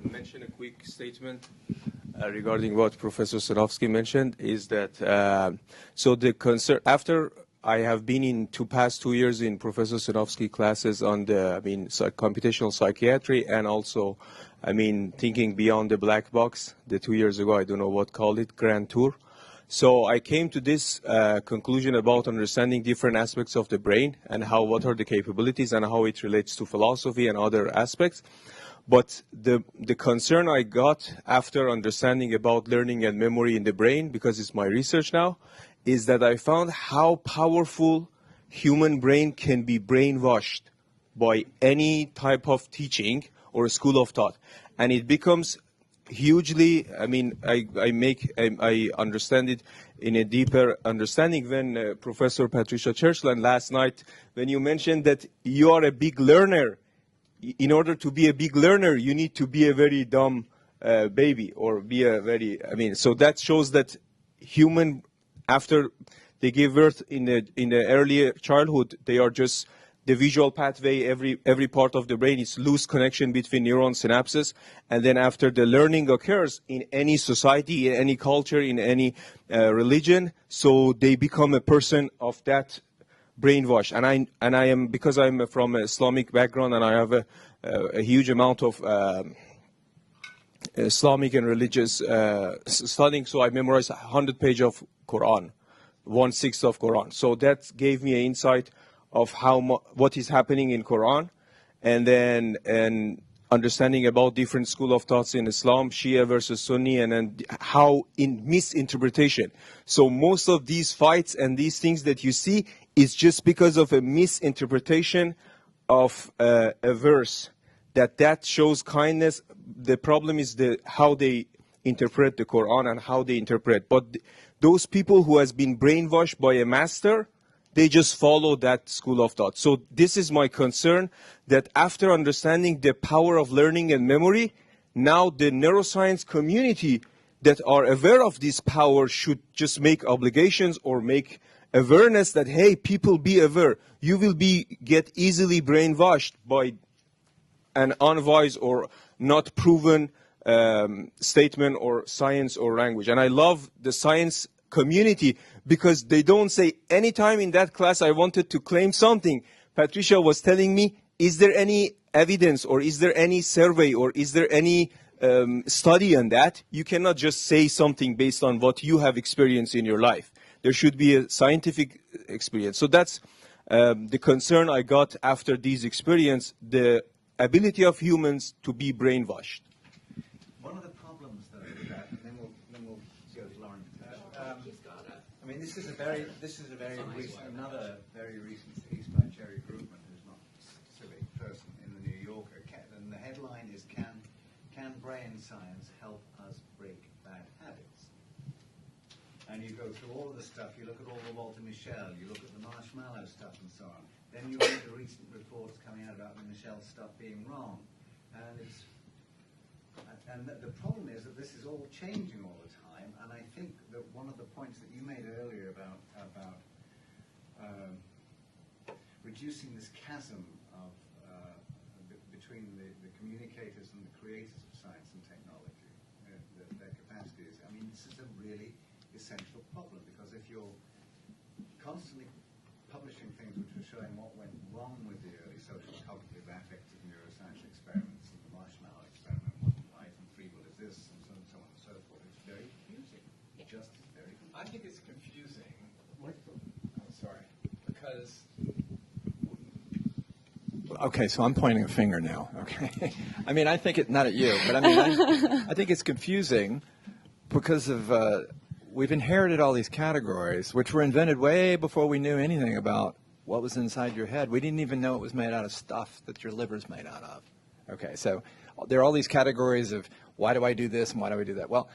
mention a quick statement regarding what Professor Sadowski mentioned is that so the concern after I have been in past 2 years in Professor Sadowski classes on the computational psychiatry and also thinking beyond the black box. The 2 years ago I don't know what called it Grand Tour. So I came to this conclusion about understanding different aspects of the brain and what are the capabilities and how it relates to philosophy and other aspects. But the concern I got after understanding about learning and memory in the brain, because it's my research now, is that I found how powerful human brain can be brainwashed by any type of teaching or school of thought. And it becomes hugely, I understand it in a deeper understanding when Professor Patricia Churchland last night, when you mentioned that you are a big learner. In order to be a big learner, you need to be a very dumb baby or be a very, so that shows that human, after they give birth in the early childhood, they are just the visual pathway, every part of the brain is loose connection between neuron synapses. And then after the learning occurs in any society, in any culture, in any religion, so they become a person of that brainwash. And I am, because I'm from an Islamic background and I have a huge amount of Islamic and religious studying, so I memorized 100 pages of Quran, 1/6 of Quran. So that gave me an insight of what is happening in Quran, and then understanding about different school of thoughts in Islam, Shia versus Sunni, and then how in misinterpretation. So most of these fights and these things that you see is just because of a misinterpretation of a verse. That shows kindness. The problem is how they interpret the Quran and how they interpret. But those people who has been brainwashed by a master, they just follow that school of thought. So this is my concern, that after understanding the power of learning and memory, now the neuroscience community that are aware of this power should just make obligations or make awareness that, hey, people, be aware. You will get easily brainwashed by an unwise or not proven statement or science or language. And I love the science community because they don't say, anytime in that class I wanted to claim something, Patricia was telling me, is there any evidence or is there any survey or is there any study on that? You cannot just say something based on what you have experienced in your life. There should be a scientific experience. So that's the concern I got after this experience, the ability of humans to be brainwashed. One of the problems, though, with that, and then we'll go to Lauren. This is another very recent piece by Jerry Grutman, who's not a civic person, in the New Yorker, and the headline is "Can Brain Science Help Us Break Bad Habits?" And you go through all of the stuff. You look at all the Walter Mischel, you look at the marshmallow stuff, and so on. Then you read the recent reports coming out about the Mischel stuff being wrong, and the problem is that this is all changing all the time. And I think that one of the points that you made earlier about reducing this chasm of between the communicators and the creators of science and technology, their capacities. This is a really essential problem, because if you're constantly publishing things which are showing what went wrong with the early social cognitive affective neuroscience experiments, and the marshmallow experiment wasn't right, and free will is this, and so on and so forth, it's very confusing. It just is very confusing. I think it's confusing. I'm sorry, because. Okay, so I'm pointing a finger now. Okay, I think it not at you, but I think it's confusing because of we've inherited all these categories, which were invented way before we knew anything about what was inside your head. We didn't even know it was made out of stuff that your liver's made out of. Okay, so there are all these categories of why do I do this and why do I do that? Well,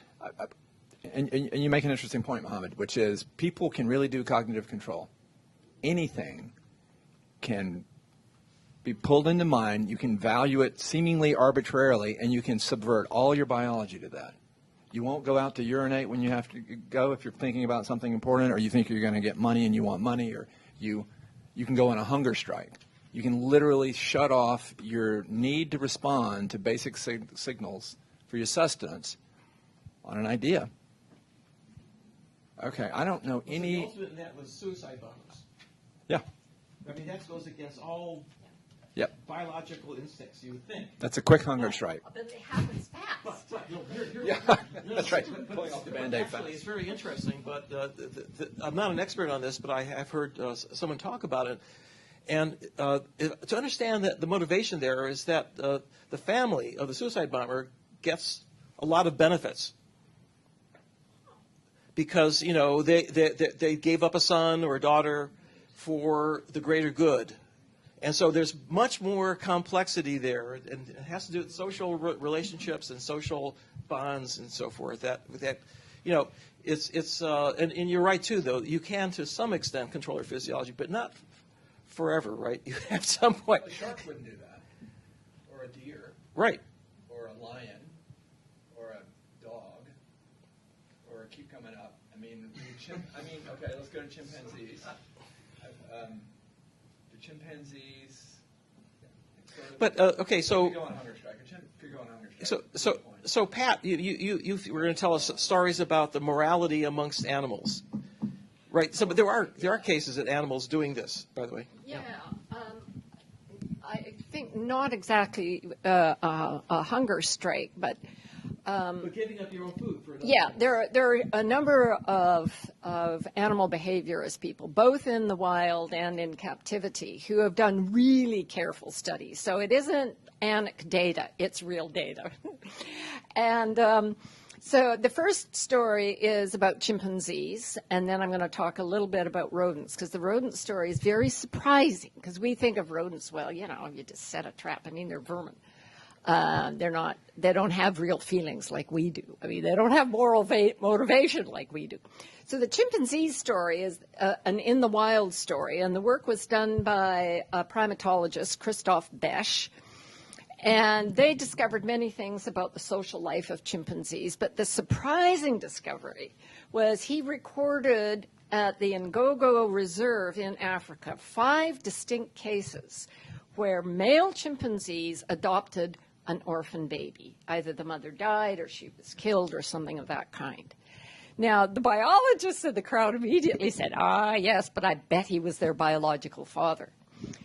and you make an interesting point, Mohammed, which is people can really do cognitive control. Anything can be pulled into mind. You can value it seemingly arbitrarily, and you can subvert all your biology to that. You won't go out to urinate when you have to go if you're thinking about something important, or you think you're going to get money and you want money, or you can go on a hunger strike. you can literally shut off your need to respond to basic signals for your sustenance on an idea. Okay, I don't know any. The ultimate in that was suicide bombers. Yeah. I mean, that goes against all Yep. biological instincts, you would think. That's a quick hunger strike. But it happens fast. But, you know, here, Yeah, that's right. Pulling off the Band-Aid actually, fast. it's very interesting. But I'm not an expert on this, but I have heard someone talk about it. And to understand that the motivation there is that the family of the suicide bomber gets a lot of benefits because, you know, they gave up a son or a daughter for the greater good. And so there's much more complexity there, and it has to do with social relationships and social bonds and so forth. That you know, and you're right too, though. You can to some extent control your physiology, but not forever, right? You at some point. A shark wouldn't do that, or a deer, Right. or a lion, or a dog, or keep coming up. I mean, okay, let's go to chimpanzees. The chimpanzees. But okay, so. If you go on hunger strike, if you're going on hunger strike. So Pat, you were going to tell us stories about the morality amongst animals, right? So, but there are cases of animals doing this, by the way. Yeah, I think not exactly a hunger strike, but But giving up your own food for another. yeah, there are a number of animal behaviorist people, both in the wild and in captivity, who have done really careful studies. So it isn't anecdata, it's real data. And so the first story is about chimpanzees, and then I'm going to talk a little bit about rodents, because the rodent story is very surprising, because we think of rodents, well, you know, you just set a trap. I mean, they're vermin. They don't have real feelings like we do. I mean, they don't have moral motivation like we do. So the chimpanzee story is an in the wild story, and the work was done by a primatologist, Christoph Besch, and they discovered many things about the social life of chimpanzees, but the surprising discovery was he recorded at the Ngogo Reserve in Africa 5 distinct cases where male chimpanzees adopted an orphan baby. Either the mother died or she was killed or something of that kind. Now, the biologists in the crowd immediately said, yes, but I bet he was their biological father.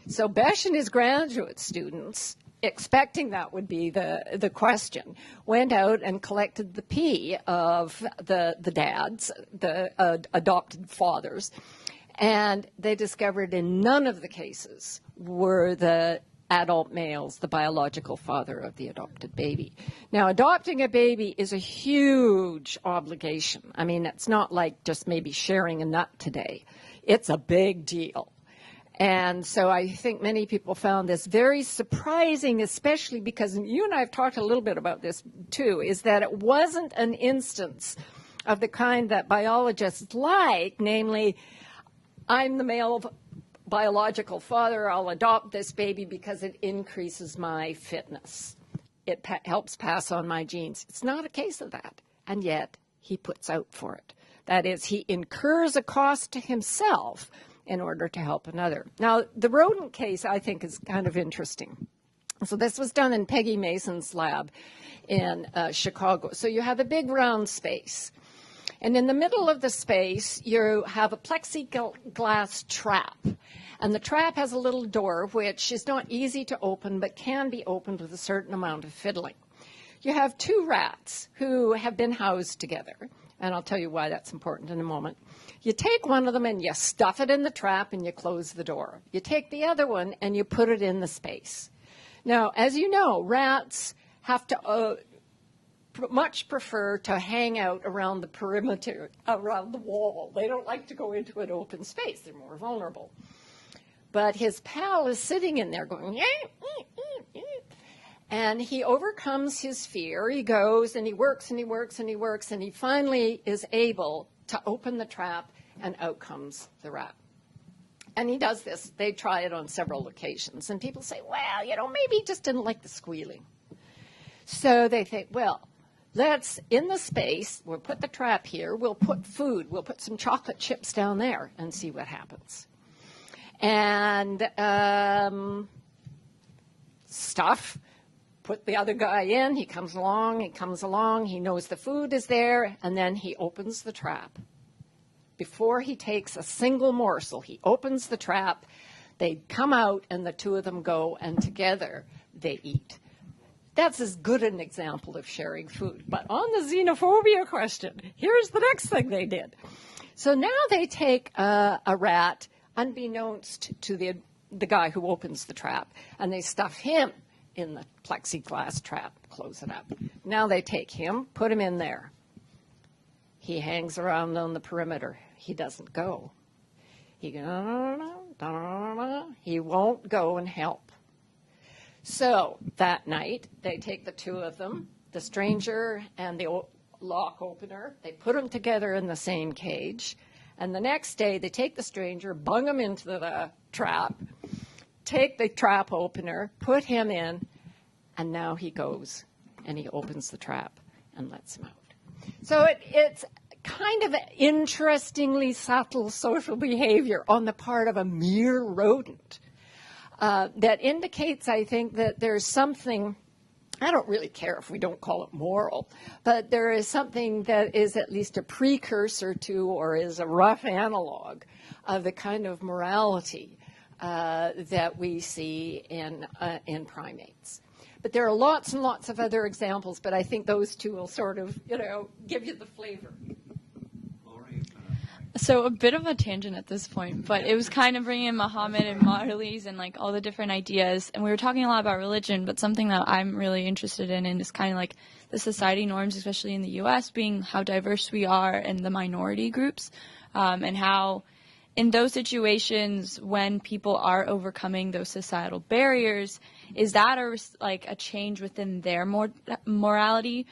So Besch and his graduate students, expecting that would be the question, went out and collected the pee of the dads, the adopted fathers, and they discovered in none of the cases were the adult males the biological father of the adopted baby. Now, adopting a baby is a huge obligation. I mean, it's not like just maybe sharing a nut today. It's a big deal. And so I think many people found this very surprising, especially because you and I have talked a little bit about this too, is that it wasn't an instance of the kind that biologists like, namely, I'm the male biological father, I'll adopt this baby because it increases my fitness. It helps pass on my genes. It's not a case of that. And yet, he puts out for it. That is, he incurs a cost to himself in order to help another. Now, the rodent case, I think, is kind of interesting. So this was done in Peggy Mason's lab in Chicago. So you have a big round space. And in the middle of the space, you have a plexiglass trap. And the trap has a little door, which is not easy to open, but can be opened with a certain amount of fiddling. You have 2 rats who have been housed together. And I'll tell you why that's important in a moment. You take one of them and you stuff it in the trap and you close the door. You take the other one and you put it in the space. Now, as you know, rats have to much prefer to hang out around the perimeter, around the wall. They don't like to go into an open space. They're more vulnerable. But his pal is sitting in there going, and he overcomes his fear. He goes and he works and he works and he works, and he finally is able to open the trap, and out comes the rat. And he does this. They try it on several occasions. And people say, well, you know, maybe he just didn't like the squealing. So they think, well, let's, in the space, we'll put the trap here, we'll put food, we'll put some chocolate chips down there and see what happens. and stuff. Put the other guy in. He comes along. He knows the food is there, and then he opens the trap. Before he takes a single morsel, he opens the trap. They come out, and the two of them go, and together they eat. That's as good an example of sharing food. But on the xenophobia question, here's the next thing they did. So now they take a rat, unbeknownst to the guy who opens the trap, and they stuff him in the plexiglass trap, close it up. Now they take him, put him in there. He hangs around on the perimeter. He doesn't go. He won't go and help. So that night, they take the two of them, the stranger and the lock opener, they put them together in the same cage, and the next day they take the stranger, bung him into the trap, take the trap opener, put him in, and now he goes and he opens the trap and lets him out. So it's kind of an interestingly subtle social behavior on the part of a mere rodent that indicates, I think, that there's something, I don't really care if we don't call it moral, but there is something that is at least a precursor to or is a rough analog of the kind of morality that we see in primates. But there are lots and lots of other examples, but I think those two will sort of, give you the flavor. So a bit of a tangent at this point, but it was kind of bringing in Muhammad and Marlies and like all the different ideas. And we were talking a lot about religion, but something that I'm really interested in is kind of like the society norms, especially in the U.S., being how diverse we are and the minority groups, and how in those situations when people are overcoming those societal barriers, is that a change within their morality,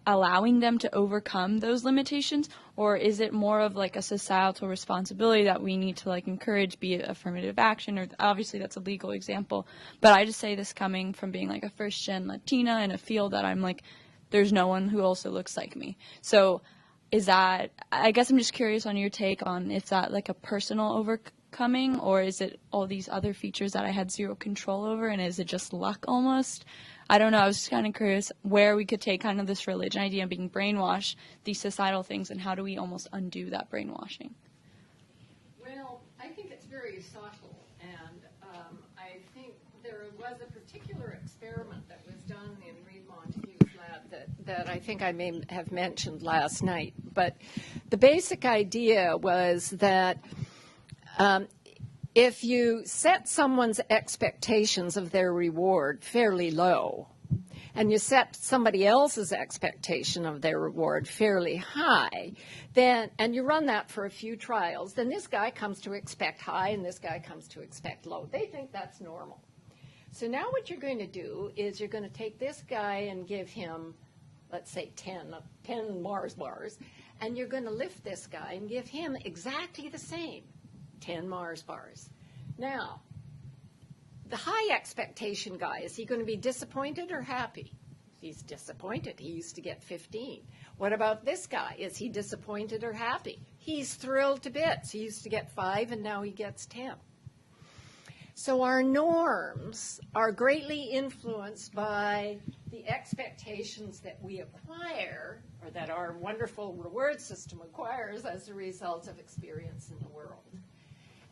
allowing them to overcome those limitations, or is it more of like a societal responsibility that we need to like encourage, be it affirmative action, or obviously that's a legal example, but I just say this coming from being like a first-gen Latina in a field that I'm like, there's no one who also looks like me. So is that, I guess I'm just curious on your take on if that like a personal overcoming, or is it all these other features that I had zero control over, and is it just luck almost? I don't know. I was just kind of curious where we could take kind of this religion idea and being brainwashed, these societal things, and how do we almost undo that brainwashing? Well, I think it's very subtle, and I think there was a particular experiment that was done in Reid Montague's lab that I think I may have mentioned last night. But the basic idea was that if you set someone's expectations of their reward fairly low, and you set somebody else's expectation of their reward fairly high, and you run that for a few trials, then this guy comes to expect high and this guy comes to expect low. They think that's normal. So now what you're going to do is you're going to take this guy and give him, let's say 10 Mars bars, and you're going to lift this guy and give him exactly the same 10 Mars bars. Now, the high expectation guy, is he going to be disappointed or happy? He's disappointed. He used to get 15. What about this guy? Is he disappointed or happy? He's thrilled to bits. He used to get 5 and now he gets 10. So our norms are greatly influenced by the expectations that we acquire, or that our wonderful reward system acquires as a result of experience in the world.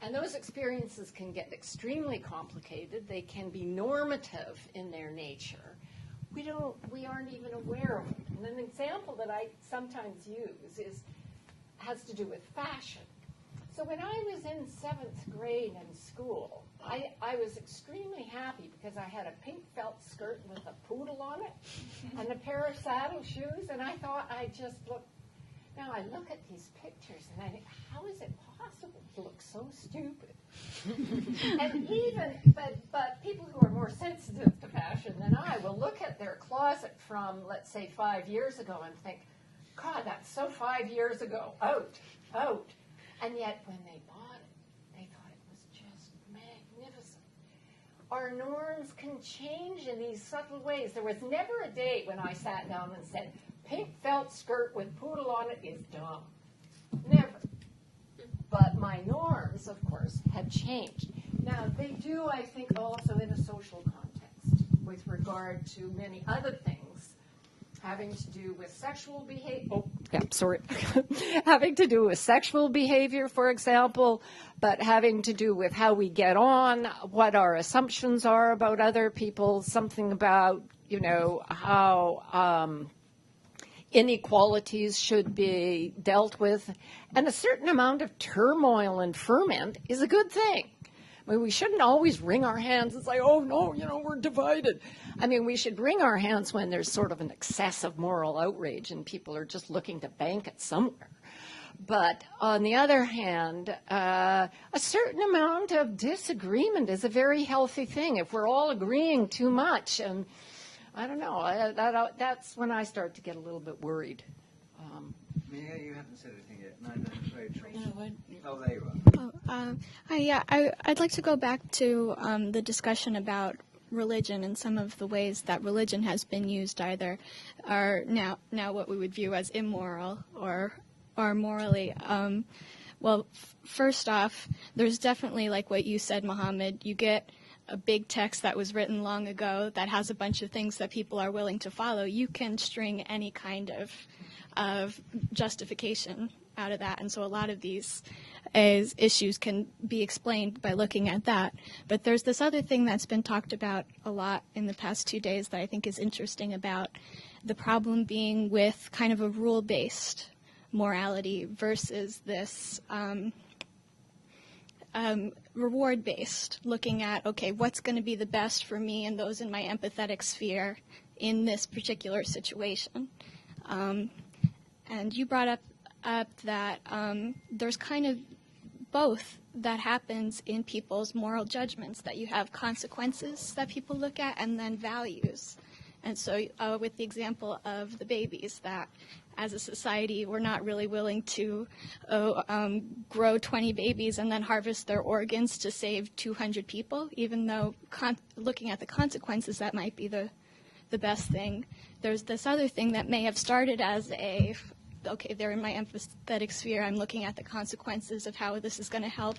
And those experiences can get extremely complicated. They can be normative in their nature. We aren't even aware of it. And an example that I sometimes use has to do with fashion. So when I was in 7th grade in school, I was extremely happy because I had a pink felt skirt with a poodle on it and a pair of saddle shoes, and I thought I just looked. Now I look at these pictures and I think, how is it possible to look so stupid? And but people who are more sensitive to fashion than I will look at their closet from, let's say, 5 years ago and think, God, that's so 5 years ago, out. And yet when they bought it, they thought it was just magnificent. Our norms can change in these subtle ways. There was never a day when I sat down and said, pink felt skirt with poodle on it is dumb. Never. But my norms, of course, had changed. Now, they do, I think, also in a social context with regard to many other things having to do with sexual behavior. Oh, yeah, sorry. Having to do with sexual behavior, for example, but having to do with how we get on, what our assumptions are about other people, something about, how inequalities should be dealt with. And a certain amount of turmoil and ferment is a good thing. I mean, we shouldn't always wring our hands and say, oh, no, we're divided. I mean, we should wring our hands when there's sort of an excessive moral outrage and people are just looking to bank it somewhere. But on the other hand, a certain amount of disagreement is a very healthy thing. If we're all agreeing too much, and I don't know, that's when I start to get a little bit worried. Mia, you haven't said anything yet. No, Rachel. Oh, there you are. I'd like to go back to the discussion about religion and some of the ways that religion has been used either are now what we would view as immoral or morally. First off, there's definitely, like what you said, Mohammed, you get a big text that was written long ago that has a bunch of things that people are willing to follow. You can string any kind of justification out of that, and so a lot of these issues can be explained by looking at that. But there's this other thing that's been talked about a lot in the past 2 days that I think is interesting about the problem being with kind of a rule-based morality versus this reward-based, looking at, okay, what's going to be the best for me and those in my empathetic sphere in this particular situation. And you brought up that there's kind of both that happens in people's moral judgments, that you have consequences that people look at and then values. And so with the example of the babies, that as a society we're not really willing to grow 20 babies and then harvest their organs to save 200 people, even though looking at the consequences, that might be the best thing. There's this other thing that may have started as okay, they're in my empathetic sphere, I'm looking at the consequences of how this is going to help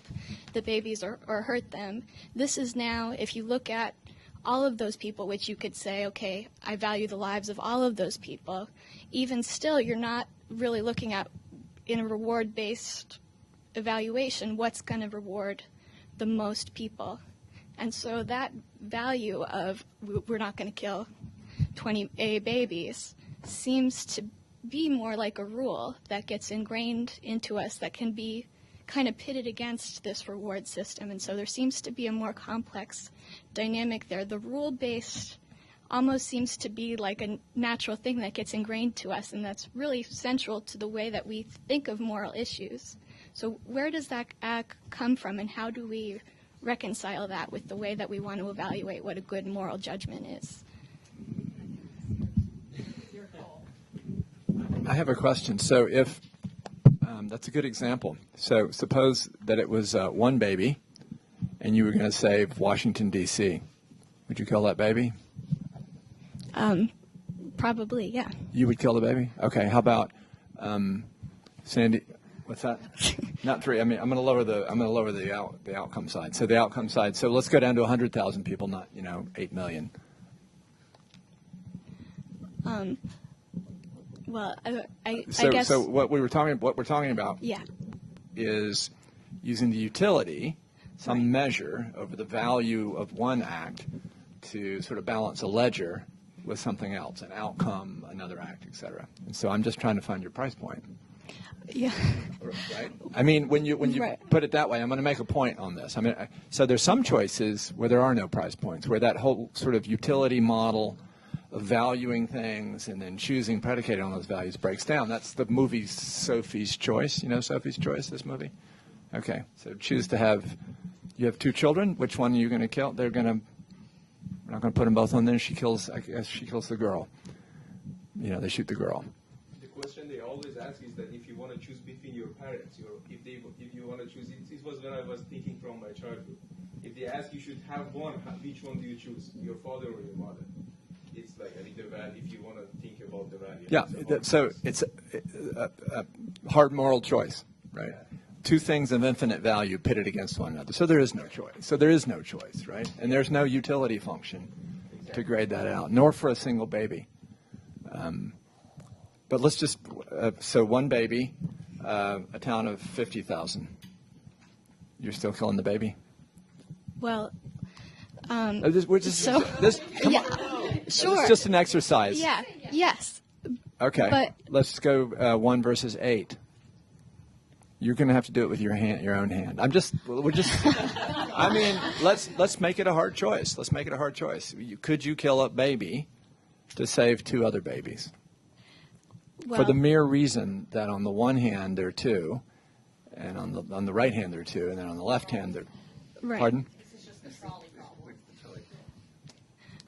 the babies or hurt them. This is now, if you look at all of those people, which you could say, okay, I value the lives of all of those people, even still, you're not really looking at, in a reward-based evaluation, what's going to reward the most people. And so that value of we're not going to kill 20 babies seems to be more like a rule that gets ingrained into us that can be kind of pitted against this reward system. And so there seems to be a more complex dynamic there. The rule-based almost seems to be like a natural thing that gets ingrained to us, and that's really central to the way that we think of moral issues. So where does that come from, and how do we reconcile that with the way that we want to evaluate what a good moral judgment is? I have a question. So if that's a good example. So suppose that it was one baby, and you were going to save Washington, D.C. Would you kill that baby? Probably, yeah. You would kill the baby? Okay. How about Sandy? What's that? Not 3. I mean, I'm going to lower the outcome side. So the outcome side. So let's go down to 100,000 people, not 8 million. Well, I guess. So what we're talking about, yeah, is using the utility, some measure over the value of one act, to sort of balance a ledger with something else, an outcome, another act, etc. And so I'm just trying to find your price point. Yeah. Right. I mean, when you right. put it that way, I'm going to make a point on this. I mean, so there's some choices where there are no price points, where that whole sort of utility model of valuing things and then choosing predicated on those values breaks down. That's the movie Sophie's Choice. You know Sophie's Choice, this movie? Okay, so you have 2 children. Which one are you going to kill? We're not going to put them both on there. She kills the girl. They shoot the girl. The question they always ask is that if you want to choose between your parents, if you want to choose, it was when I was thinking from my childhood. If they ask you should have one, which one do you choose, your father or your mother? It's like, I think the value, if you want to think about the value. Yeah, so it's a hard moral choice, right? two things of infinite value pitted against one another. So there is no choice. So there is no choice, right? And there's no utility function to grade that out, nor for a single baby. But let's just, so one baby, a town of 50,000. You're still killing the baby? Well, We're just, so- come yeah, on. sure. It's just an exercise. Yeah, yes. Okay. But- Let's go 1 versus 8. You're going to have to do it with your own hand. I mean, let's make it a hard choice. Let's make it a hard choice. Could you kill a baby to save 2 other babies? Well, For the mere reason that on the one hand there are 2, and on the right hand there are 2, and then on the left hand there. right. Pardon?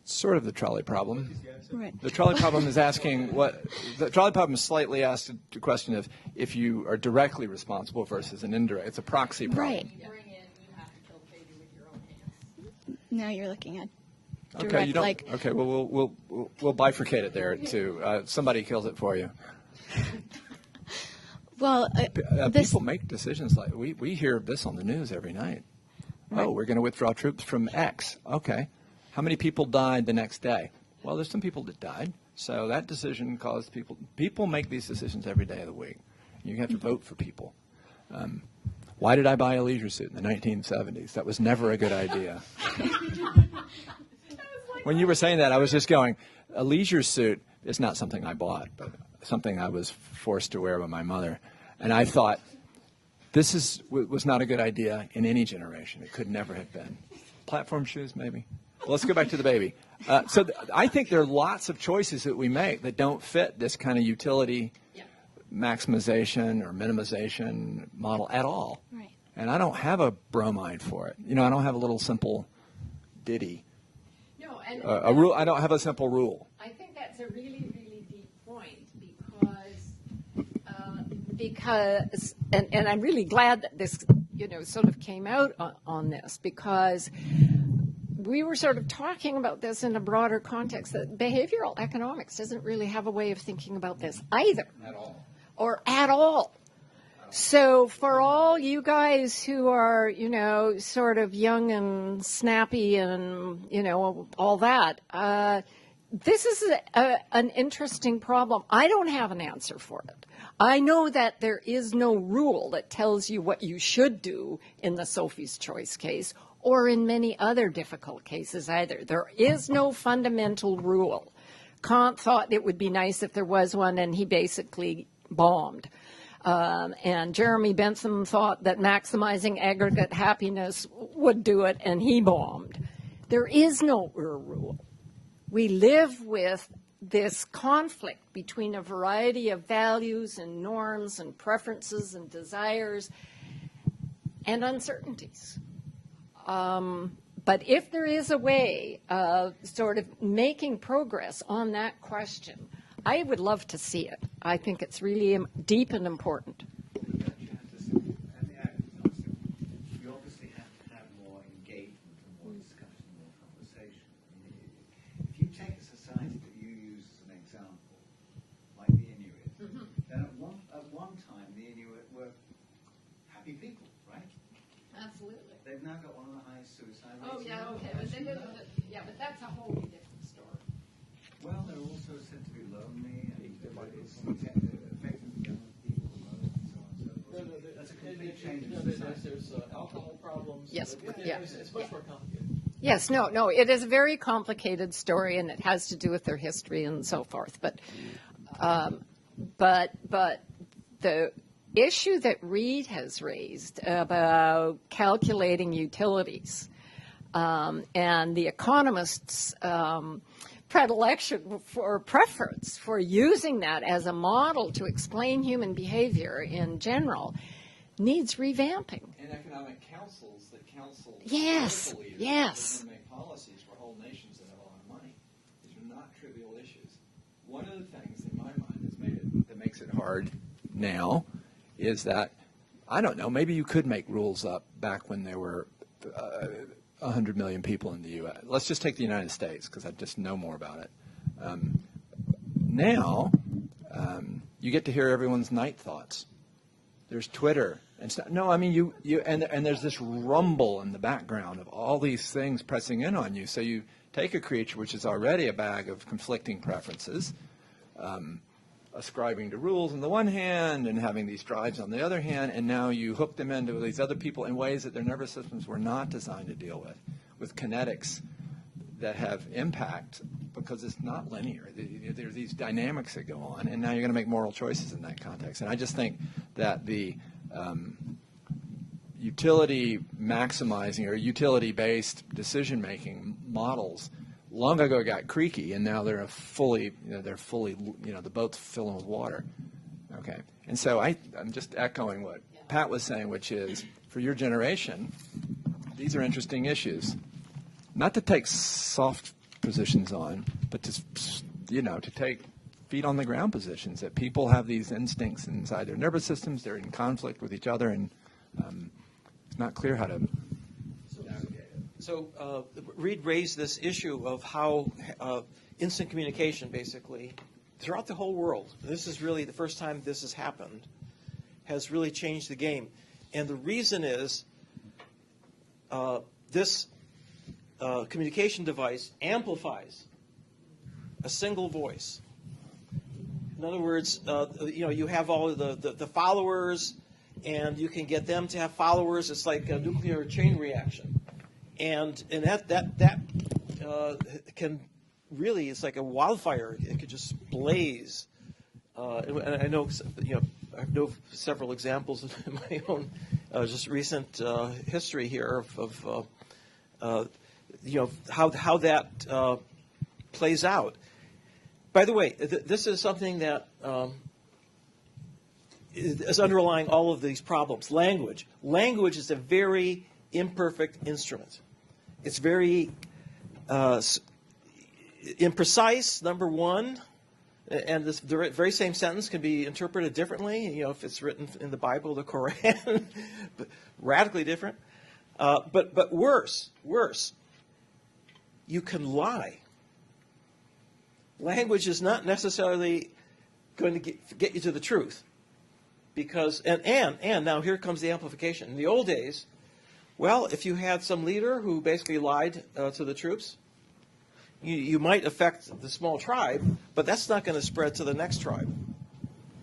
Sort of the trolley problem. Right. The trolley problem is asking what the trolley problem is slightly asked the question of if you are directly responsible versus an indirect. It's a proxy problem. Right. Now you're looking at direct, Okay, you don't. like, Okay, well we'll bifurcate it there too. Somebody kills it for you. well, this, People make decisions like we hear this on the news every night. Oh, we're going to withdraw troops from X. Okay, how many people died the next day? Well, there's some people that died. So that decision caused people. People make these decisions every day of the week. You have to vote for people. Why did I buy a leisure suit in the 1970s? That was never a good idea. When you were saying that, I was just going, a leisure suit is not something I bought, but something I was forced to wear by my mother. And I thought, this was not a good idea in any generation. It could never have been. Platform shoes, maybe. Well, let's go back to the baby. I think there are lots of choices that we make that don't fit this kind of utility maximization or minimization model at all. Right. And I don't have a bromide for it. I don't have a little simple ditty. No, and A rule. I don't have a simple rule. I think that's a really, really deep point because and I'm really glad that this, sort of came out on this, because we were sort of talking about this in a broader context, that behavioral economics doesn't really have a way of thinking about this either. At all. Or at all. So for all you guys who are, sort of young and snappy and, all that, this is an interesting problem. I don't have an answer for it. I know that there is no rule that tells you what you should do in the Sophie's Choice case or in many other difficult cases either. There is no fundamental rule. Kant thought it would be nice if there was one, and he basically bombed. And Jeremy Bentham thought that maximizing aggregate happiness would do it, and he bombed. There is no rule. We live with this conflict between a variety of values and norms and preferences and desires and uncertainties. But if there is a way of sort of making progress on that question, I would love to see it. I think it's really deep and important. You obviously have to have more engagement and more discussion, more conversation. If you take a society that you use as an example, like the Inuit, then at one time the Inuit were happy people, right? Absolutely. They've now got one of the highest suicide rates. Oh, yeah, okay. But that's a wholly different story. Well, they're also said to be lonely, and it's affecting young people the most, and so on and so forth. That's a complete change in society. There's alcohol problems. Yes, It's much more complicated. Yes, no, it is a very complicated story, and it has to do with their history and so forth. But the issue that Reid has raised about calculating utilities and the economists' predilection for preference for using that as a model to explain human behavior in general needs revamping. And economic councils that counsel Yes, political leaders yes. that make policies for whole nations that have a lot of money. These are not trivial issues. One of the things in my mind that makes it hard now is that, I don't know, maybe you could make rules up back when there were 100 million people in the U.S. Let's just take the United States, because I just know more about it. Now, you get to hear everyone's night thoughts. There's Twitter, And so, no, I mean, and there's this rumble in the background of all these things pressing in on you. So you take a creature which is already a bag of conflicting preferences, ascribing to rules on the one hand and having these drives on the other hand, and now you hook them into these other people in ways that their nervous systems were not designed to deal with kinetics that have impact because it's not linear. There are these dynamics that go on, and now you're going to make moral choices in that context. And I just think that the utility maximizing or utility-based decision-making models long ago got creaky, and now they're the boat's filling with water. Okay, and so I'm just echoing what Pat was saying, which is for your generation, these are interesting issues. Not to take soft positions on, but to take feet on the ground positions, that people have these instincts inside their nervous systems, they're in conflict with each other, and it's not clear how to navigate it. So Reed raised this issue of how instant communication, basically, throughout the whole world, this is really the first time this has happened, has really changed the game. And the reason is this communication device amplifies a single voice. In other words, you have all of the followers, and you can get them to have followers. It's like a nuclear chain reaction, and that can really, it's like a wildfire. It could just blaze. And I know several examples in my own just recent history here of how that plays out. By the way, this is something that is underlying all of these problems. Language. Language is a very imperfect instrument. It's very imprecise, number one, and the very same sentence can be interpreted differently, if it's written in the Bible, the Quran, radically different. But worse, you can lie. Language is not necessarily going to get you to the truth, because and now here comes the amplification. In the old days, well, if you had some leader who basically lied to the troops, you might affect the small tribe, but that's not going to spread to the next tribe,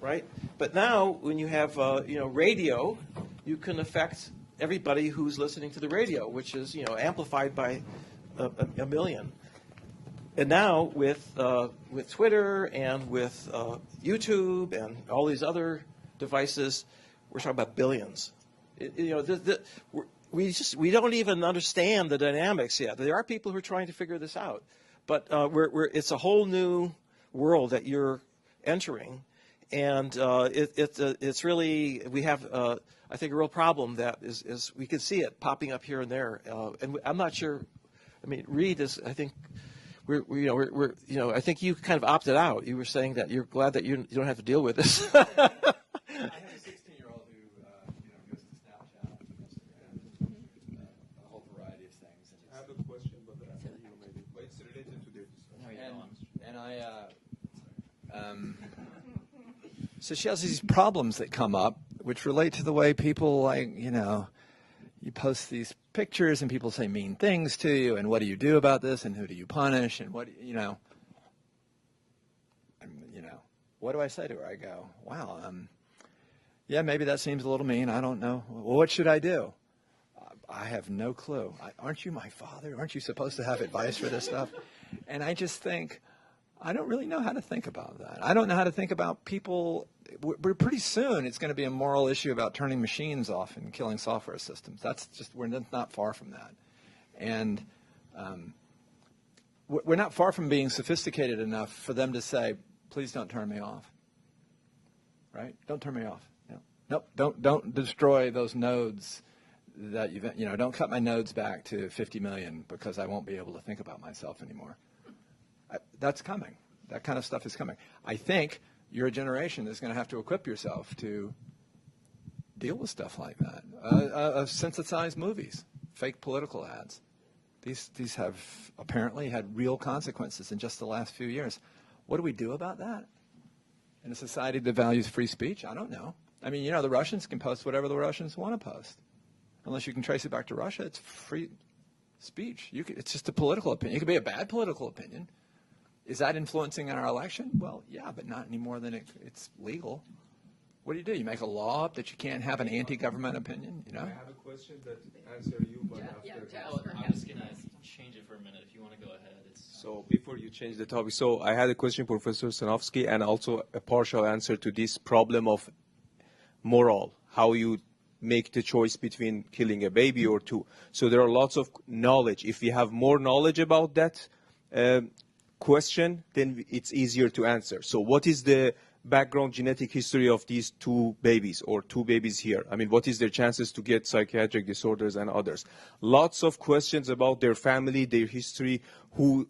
right? But now, when you have radio, you can affect everybody who's listening to the radio, which is amplified by a million. And now with Twitter and with YouTube and all these other devices, we're talking about billions. We don't even understand the dynamics yet. There are people who are trying to figure this out, but it's a whole new world that you're entering, and it's really, we have I think a real problem that is we can see it popping up here and there, and I'm not sure. I mean, Reed is, I think. I think you kind of opted out. You were saying that you're glad that you don't have to deal with this. I have a 16-year-old who goes to Snapchat and Instagram, a whole variety of things. I have a question, but maybe, but it's related to this. So she has these problems that come up, which relate to the way people, you post these pictures and people say mean things to you, and what do you do about this, and who do you punish, and what do I say to her? I go, wow, yeah, maybe that seems a little mean. I don't know. Well, what should I do? I have no clue. Aren't you my father? Aren't you supposed to have advice for this stuff? And I just think, I don't really know how to think about that. I don't know how to think about people. We're pretty soon, it's going to be a moral issue about turning machines off and killing software systems. We're not far from that. And we're not far from being sophisticated enough for them to say, please don't turn me off. Right? Don't turn me off. No. Nope. Don't destroy those nodes that don't cut my nodes back to 50 million because I won't be able to think about myself anymore. That's coming. That kind of stuff is coming. I think your generation is going to have to equip yourself to deal with stuff like that. Synthesized movies, fake political ads. These have apparently had real consequences in just the last few years. What do we do about that? In a society that values free speech? I don't know. I mean, you know, the Russians can post whatever the Russians want to post. Unless you can trace it back to Russia, it's free speech. It's just a political opinion. It could be a bad political opinion. Is that influencing our election? Well, yeah, but not any more than it's legal. What do? You make a law up that you can't have an anti-government opinion, you know? I have a question that answer you, but after. I'm just going to change it for a minute if you want to go ahead. So before you change the topic, so I had a question, Professor Sanofsky, and also a partial answer to this problem of moral, how you make the choice between killing a baby or two. So there are lots of knowledge. If we have more knowledge about that question, then it's easier to answer. So what is the background genetic history of these two babies or two babies here? I mean, what is their chances to get psychiatric disorders and others? Lots of questions about their family, their history, who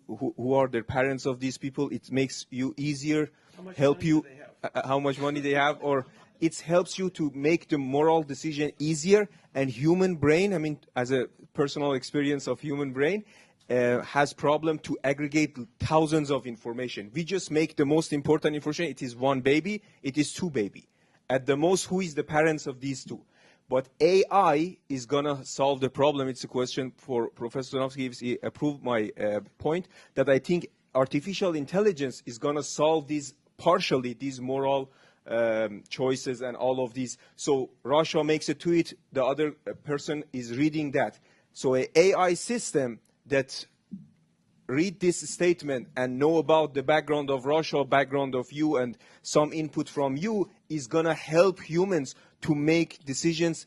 are their parents of these people. It makes you easier, help you, how much money they have, or it helps you to make the moral decision easier. And human brain, I mean, as a personal experience of human brain, has problem to aggregate thousands of information. We just make the most important information. It is one baby, it is two baby. At the most, who is the parents of these two? But AI is going to solve the problem. It's a question for Professor Sanofsky if he approved my point, that I think artificial intelligence is going to solve these partially, these moral choices and all of these. So Russia makes a tweet, the other person is reading that. So an AI system that read this statement and know about the background of Russia, background of you, and some input from you is going to help humans to make decisions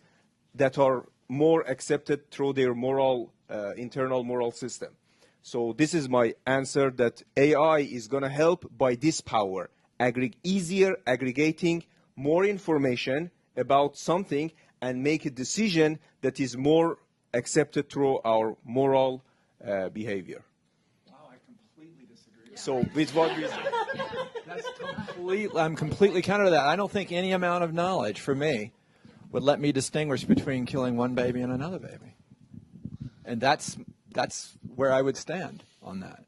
that are more accepted through their moral, internal moral system. So this is my answer, that AI is going to help by this power, easier aggregating more information about something and make a decision that is more accepted through our moral behavior. Wow, I completely disagree. So with what reason? I'm completely counter to that. I don't think any amount of knowledge for me would let me distinguish between killing one baby and another baby. And that's where I would stand on that.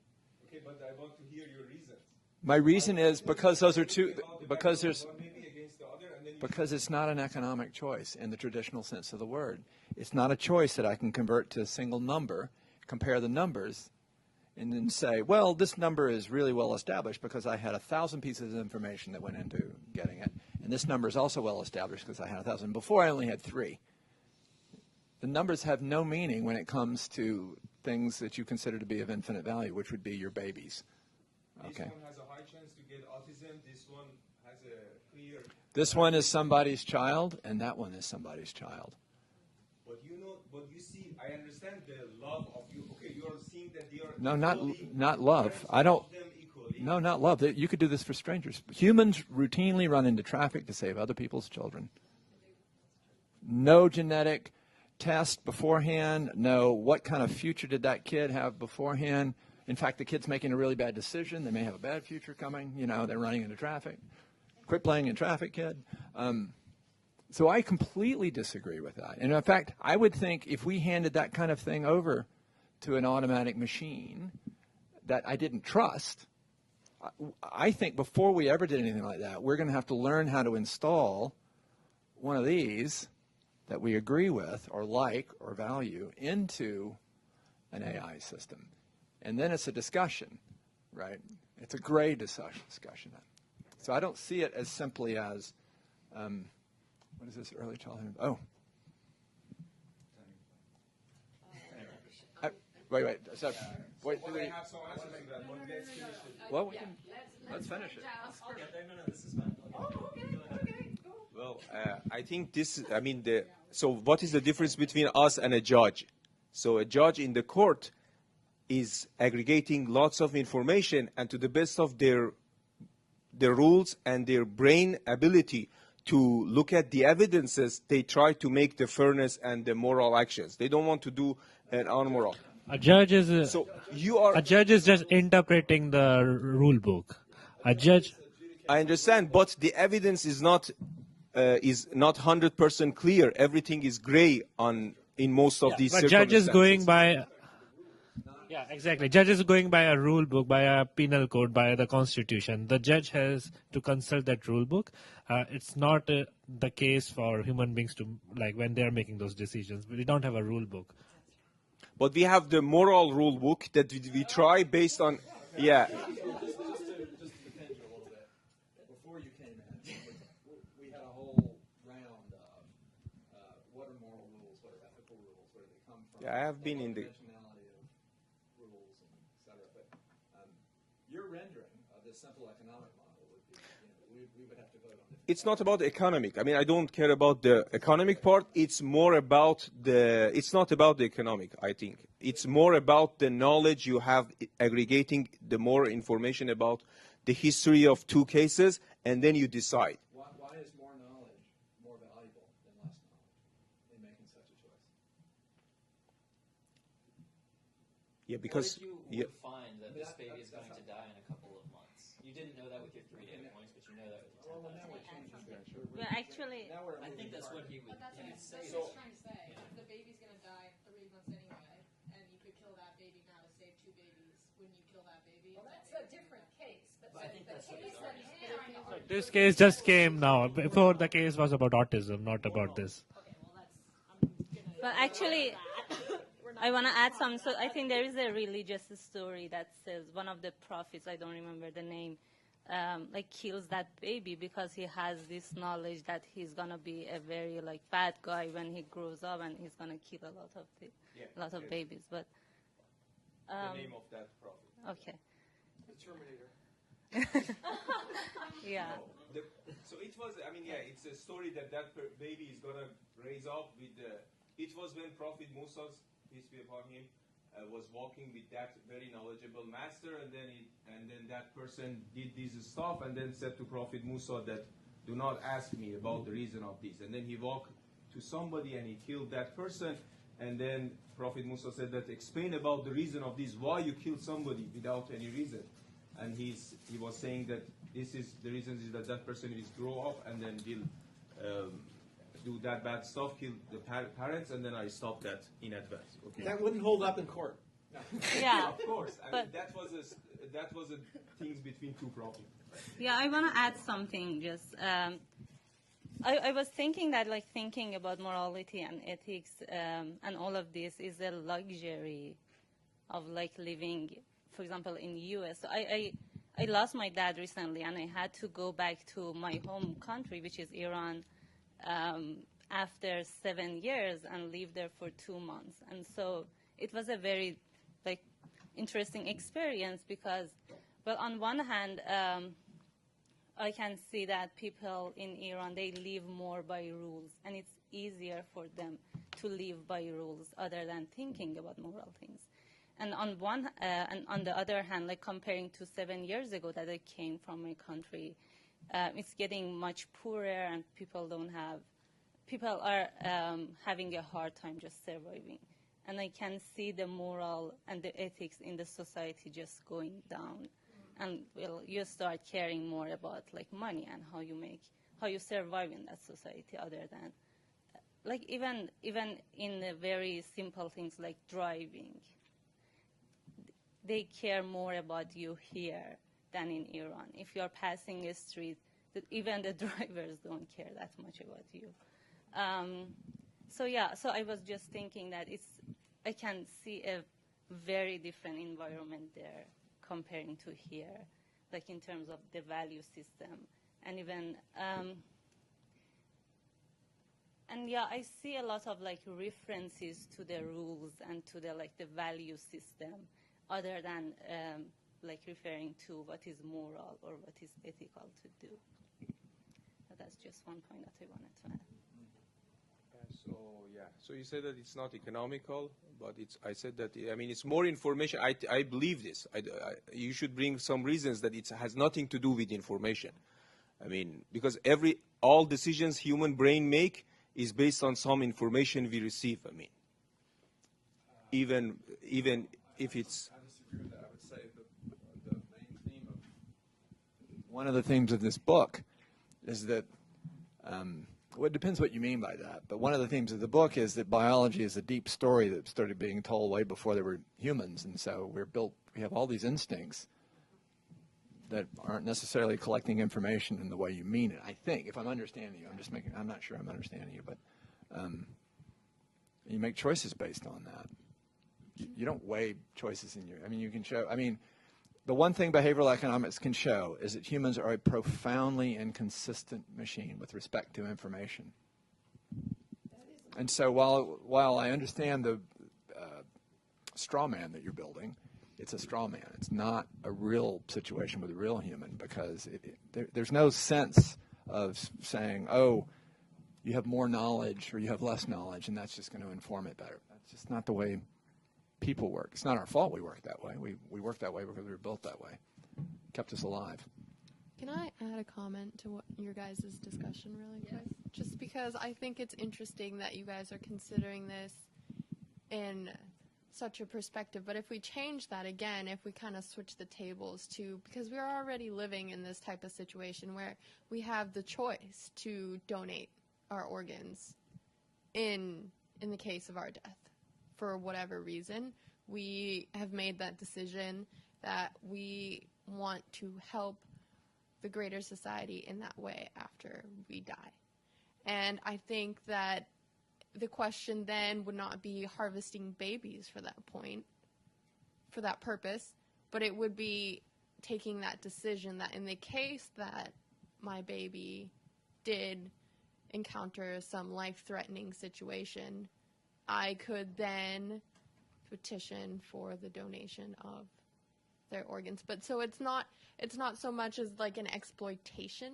Okay, but I want to hear your reason. My reason is because those are two, because it's not an economic choice in the traditional sense of the word. It's not a choice that I can convert to a single number, compare the numbers, and then say, well, this number is really well established because I had 1,000 pieces of information that went into getting it. And this number is also well established because I had 1,000. Before I only had 3. The numbers have no meaning when it comes to things that you consider to be of infinite value, which would be your babies. Okay. This one has a high chance to get autism. This one has a clear... This one is somebody's child, and that one is somebody's child. But you know, but you see, I understand the love of you. Okay, you are seeing that they are... No, not love. I don't... No, not love. You could do this for strangers. Humans routinely run into traffic to save other people's children. No genetic test beforehand. No, what kind of future did that kid have beforehand? In fact, the kid's making a really bad decision. They may have a bad future coming. You know, they're running into traffic. Quit playing in traffic, kid. So I completely disagree with that. And in fact, I would think if we handed that kind of thing over to an automatic machine that I didn't trust, I think before we ever did anything like that, we're going to have to learn how to install one of these that we agree with or like or value into an AI system. And then it's a discussion, right? It's a gray discussion. So I don't see it as simply as, what is this, early childhood? Oh. Wait. So, wait. Well, I have some answers to that, but let's finish it. Well, let's finish it. No, this is fine. Well, I think this, I mean, so what is the difference between us and a judge? So a judge in the court is aggregating lots of information, and to the best of their rules and their brain ability to look at the evidences, they try to make the fairness and the moral actions. They don't want to do an unmoral. A judge is So you are. a judge is just interpreting the rule book. A judge. I understand, but the evidence is not 100% clear. Everything is gray in most of these But circumstances. judge is going by. Yeah, exactly. Judge is going by a rule book, by a penal code, by the constitution. The judge has to consult that rule book. It's not the case for human beings to, like, when they are making those decisions. We don't have a rule book. But we have the moral rule book that we try based on, yeah. Just to defend you a little bit, before you came in, we had a whole round of what are moral rules, what are ethical rules, where do they come from? Yeah, I have been in the. Dimensionality of rules, and et cetera. But your rendering of this simple economic model would be, we would have to vote on it. It's not about the economic. I mean, I don't care about the economic part. It's more about it's not about the economic, I think. It's more about the knowledge you have aggregating the more information about the history of two cases, and then you decide. Why is more knowledge more valuable than less knowledge in making such a choice? Yeah, because what if you yeah. would find that this baby is going to die in a couple of months? You didn't know that with your 3 data points, but you know that with your 10 data points. Well, actually, I think that's what he would say. That's what he's trying to say. The baby's going to die in 3 months anyway, and you could kill that baby now to save 2 babies. When you kill that baby, Well, that's a different case. But I think that's what case he's that arguing. he's trying to argue. This case just came now. Before, the case was about autism, not about this. but actually, I want to add some. So I think there is a religious story that says one of the prophets, I don't remember the name, like kills that baby because he has this knowledge that he's gonna be a very like bad guy when he grows up and he's gonna kill a lot of babies. But The name of that prophet. okay, The Terminator. yeah. So it was, I mean, yeah, it's a story that baby is going to raise up with it was when Prophet Musa, peace be upon him, was walking with that very knowledgeable master, and then that person did this stuff, and then said to Prophet Musa that, do not ask me about the reason of this. And then he walked to somebody and he killed that person, and then Prophet Musa said that, explain about the reason of this, why you killed somebody without any reason. And he was saying that this is the reason is that person will grow up and then will do that bad stuff, kill the parents, and then I stopped that in advance. Okay. That wouldn't hold up in court. No. Yeah. Of course. I mean, But- that was a things between two prophets. Yeah, I want to add something. Just I was thinking that, like, thinking about morality and ethics and all of this is a luxury of like living, for example, in U.S. So I lost my dad recently, and I had to go back to my home country, which is Iran, after 7 years and live there for 2 months. And so it was a very like interesting experience because, well, on one hand, I can see that people in Iran, they live more by rules, and it's easier for them to live by rules other than thinking about moral things. And on the other hand, like comparing to 7 years ago that I came from my country, it's getting much poorer, and people are having a hard time just surviving. And I can see the moral and the ethics in the society just going down. And well, you start caring more about like money and how you survive in that society, other than like even in the very simple things like driving. They care more about you here than in Iran. If you're passing a street, even the drivers don't care that much about you. So I was just thinking that I can see a very different environment there comparing to here, like in terms of the value system, and even I see a lot of like references to the rules and to the like the value system, other than like referring to what is moral or what is ethical to do. But that's just one point that I wanted to add. So you said that it's not economical, but I said that, I mean, it's more information. I believe this. You should bring some reasons that it has nothing to do with information. I mean, because all decisions human brain make is based on some information we receive. I mean, even if it's. I disagree with that. I would say the main theme of one of the themes of this book is that Well, it depends what you mean by that. But one of the themes of the book is that biology is a deep story that started being told way before there were humans. And so we have all these instincts that aren't necessarily collecting information in the way you mean it. I think, if I'm understanding you, I'm not sure I'm understanding you, but you make choices based on that. You don't weigh choices you can show, the one thing behavioral economics can show is that humans are a profoundly inconsistent machine with respect to information. And so while I understand the straw man that you're building, it's a straw man. It's not a real situation with a real human, because there's no sense of saying, oh, you have more knowledge or you have less knowledge, and that's just going to inform it better. That's just not the way people work. It's not our fault we work that way. We work that way because we were built that way. Kept us alive. Can I add a comment to what your guys' discussion really quick? Just because I think it's interesting that you guys are considering this in such a perspective. But if we change that again, if we kind of switch the tables to, because we're already living in this type of situation where we have the choice to donate our organs in the case of our death. For whatever reason, we have made that decision that we want to help the greater society in that way after we die. And I think that the question then would not be harvesting babies for that point, for that purpose, but it would be taking that decision that in the case that my baby did encounter some life-threatening situation, I could then petition for the donation of their organs. But so it's not so much as like an exploitation,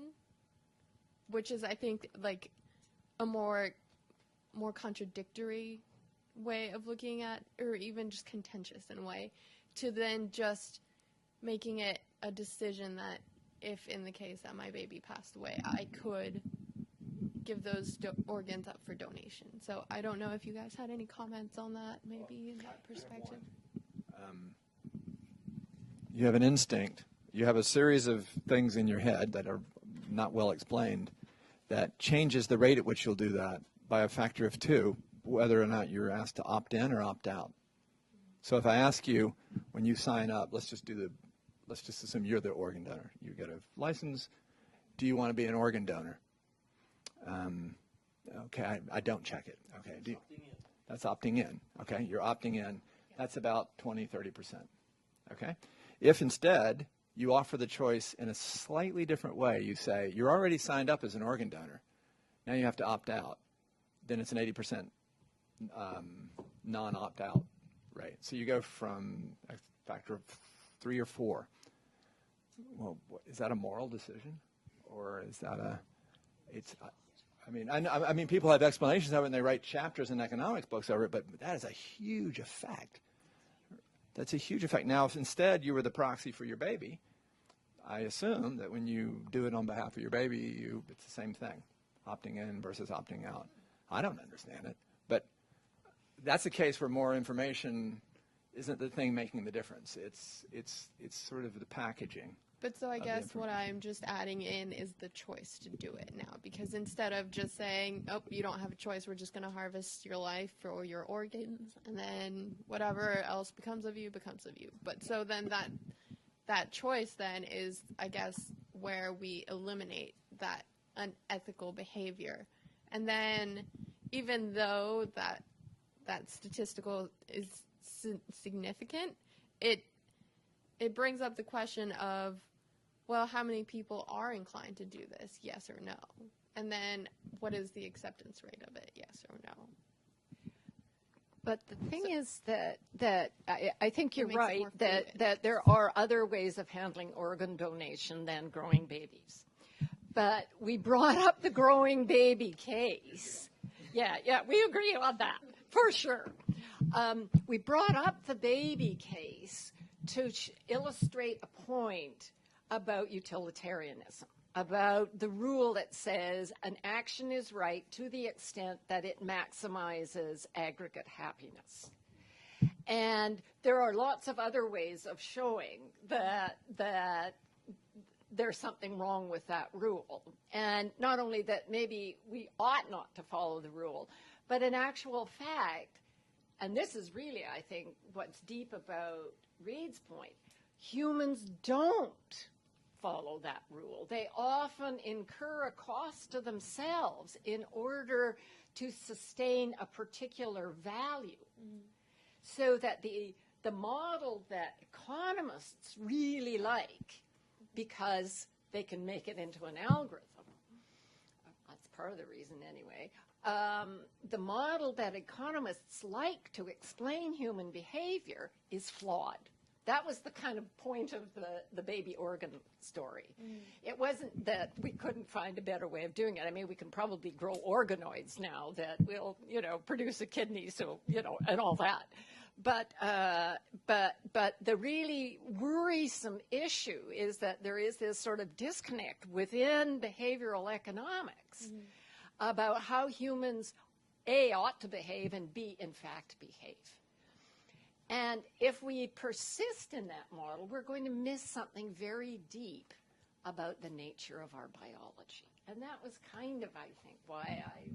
which is, I think, like a more contradictory way of looking at, or even just contentious in a way, to then just making it a decision that if in the case that my baby passed away, I could give those organs up for donation. So I don't know if you guys had any comments on that, maybe in that perspective. You have an instinct. You have a series of things in your head that are not well explained that changes the rate at which you'll do that by a factor of 2, whether or not you're asked to opt in or opt out. So if I ask you, when you sign up, let's just assume you're the organ donor. You get a license. Do you want to be an organ donor? Okay, I don't check it. Okay, that's opting in. Okay, you're opting in. That's about 20, 30%. Okay, if instead you offer the choice in a slightly different way, you say you're already signed up as an organ donor. Now you have to opt out. Then it's an 80% non-opt-out rate. So you go from a factor of 3 or 4. Well, is that a moral decision, or is that a? I mean, people have explanations of it, and they write chapters in economics books over it. But that is a huge effect. That's a huge effect. Now, if instead you were the proxy for your baby, I assume that when you do it on behalf of your baby, it's the same thing, opting in versus opting out. I don't understand it, but that's a case where more information isn't the thing making the difference. It's sort of the packaging. But so I guess what I'm just adding in is the choice to do it now, because instead of just saying, oh, you don't have a choice, we're just going to harvest your life or your organs, and then whatever else becomes of you becomes of you. But so then that choice then is, I guess, where we eliminate that unethical behavior. And then even though that statistical is significant, it brings up the question of, well, how many people are inclined to do this, yes or no? And then what is the acceptance rate of it, yes or no? But the thing is that I think you're right that there are other ways of handling organ donation than growing babies. But we brought up the growing baby case. Yeah, we agree on that, for sure. We brought up the baby case to illustrate a point about utilitarianism, about the rule that says an action is right to the extent that it maximizes aggregate happiness. And there are lots of other ways of showing that there's something wrong with that rule. And not only that maybe we ought not to follow the rule, but in actual fact, and this is really, I think, what's deep about Reid's point, humans don't follow that rule. They often incur a cost to themselves in order to sustain a particular value. So that the model that economists really like, because they can make it into an algorithm, that's part of the reason anyway, the model that economists like to explain human behavior is flawed. That was the kind of point of the baby organ story. It wasn't that we couldn't find a better way of doing it. I mean, we can probably grow organoids now that will, produce a kidney, so, and all that. But the really worrisome issue is that there is this sort of disconnect within behavioral economics about how humans, A, ought to behave, and B, in fact, behave. And if we persist in that model, we're going to miss something very deep about the nature of our biology. And that was kind of, I think, why I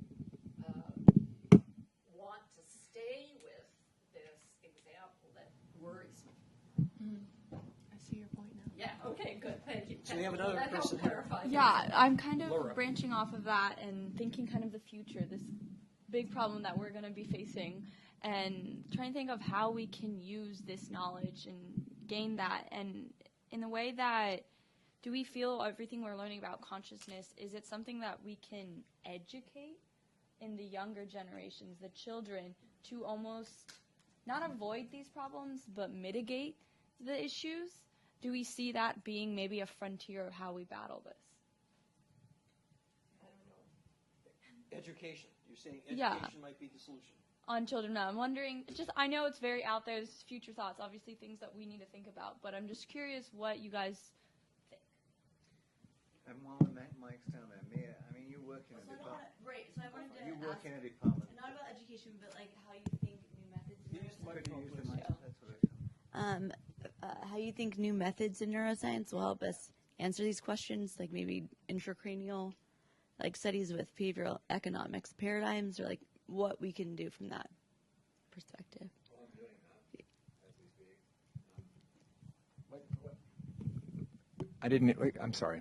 want to stay with this example that worries me. I see your point now. Yeah, okay, good, thank you. So we have another That helped person here. clarify things. Yeah, I'm kind of Laura. branching off of that and thinking kind of the future, this big problem that we're going to be facing, and trying to think of how we can use this knowledge and gain that. And in the way that, do we feel everything we're learning about consciousness, is it something that we can educate in the younger generations, the children, to almost not avoid these problems, but mitigate the issues? Do we see that being maybe a frontier of how we battle this? Education. You're saying Yeah. education might be the solution. On children now. I'm wondering, I know it's very out there, this is future thoughts, obviously things that we need to think about, but I'm just curious what you guys think. And while Mike's down there, Mia, I mean, you work in a department. Right, so I wanted to You work ask, in a department. not about education, but like how you think new methods in Could you use the neuroscience, mic? That's what I how you think new methods in neuroscience will help us answer these questions, like maybe intracranial, like studies with behavioral economics paradigms, or like what we can do from that perspective. I didn't. I'm sorry.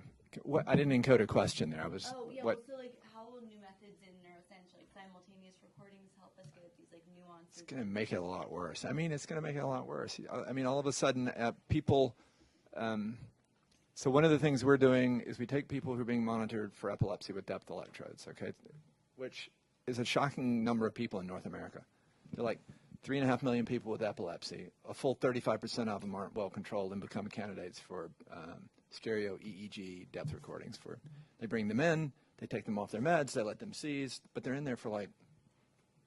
I didn't encode a question there. I was. Oh yeah, what? well, so like how will new methods in neuroscience, like simultaneous recordings, help us get at these like nuances? It's going to make it a lot worse. I mean, it's going to make it a lot worse. I mean, all of a sudden, people. So one of the things we're doing is we take people who are being monitored for epilepsy with depth electrodes, okay, which is a shocking number of people in North America. They're like 3.5 million people with epilepsy. A full 35% of them aren't well controlled and become candidates for stereo EEG depth recordings. They bring them in, they take them off their meds, they let them seize, but they're in there for like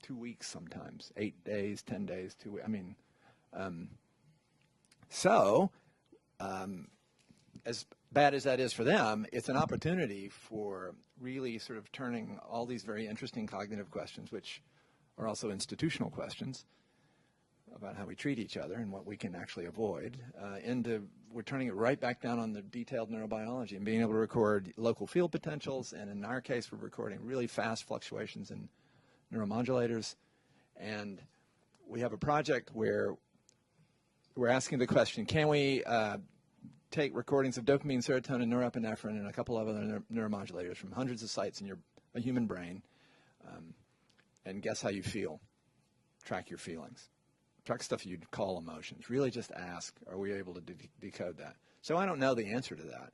2 weeks sometimes, 8 days, 10 days, 2 weeks. I mean, as bad as that is for them, it's an opportunity for really sort of turning all these very interesting cognitive questions, which are also institutional questions about how we treat each other and what we can actually avoid, we're turning it right back down on the detailed neurobiology and being able to record local field potentials, and in our case, we're recording really fast fluctuations in neuromodulators. And we have a project where we're asking the question, can we take recordings of dopamine, serotonin, norepinephrine, and a couple of other neuromodulators from hundreds of sites in a human brain, and guess how you feel, track your feelings. Track stuff you'd call emotions. Really just ask, are we able to decode that? So I don't know the answer to that,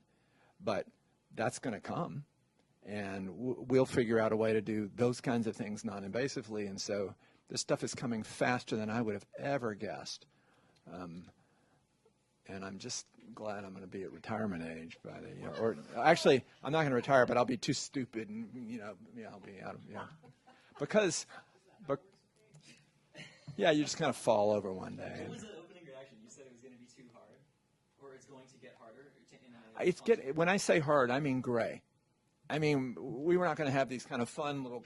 but that's going to come, and we'll figure out a way to do those kinds of things non-invasively, and so this stuff is coming faster than I would have ever guessed. And I'm just glad I'm going to be at retirement age by the, or actually, I'm not going to retire, but I'll be too stupid, and I'll be out of, because, yeah, you just kind of fall over one day. What was the opening reaction? You said it was going to be too hard, or it's going to get harder. When I say hard, I mean gray. I mean, we were not going to have these kind of fun little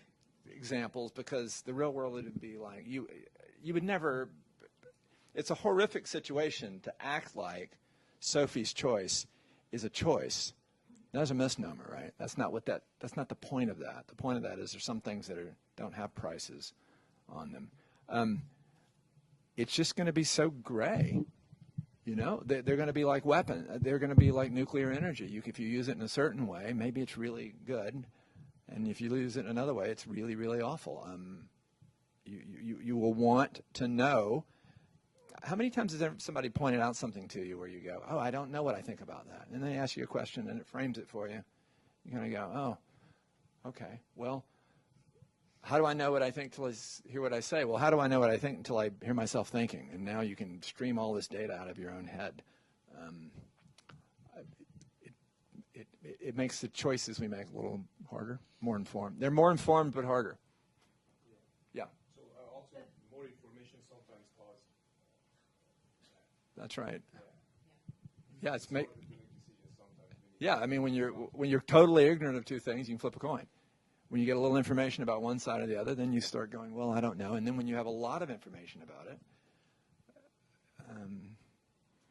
examples because the real world would be like you would never. It's a horrific situation to act like Sophie's choice is a choice That's a misnomer, right? That's not the point of that. The point of that is there's some things that don't have prices on them. It's just going to be so gray. You know, they're going to be like they're going to be like nuclear energy. If you use it in a certain way, maybe it's really good, and if you use it in another way, it's really, really awful. You will want to know. How many times has somebody pointed out something to you where you go, oh, I don't know what I think about that, and then they ask you a question and it frames it for you. You're going to go, oh, okay, well, how do I know what I think till I hear what I say? Well, how do I know what I think until I hear myself thinking? And now you can stream all this data out of your own head. It makes the choices we make a little harder, more informed. They're more informed but harder. Yeah. So also more information sometimes causes. That's right. Yeah, Yeah, I mean when you're totally ignorant of two things, you can flip a coin. When you get a little information about one side or the other, then you start going, well, I don't know. And then when you have a lot of information about it.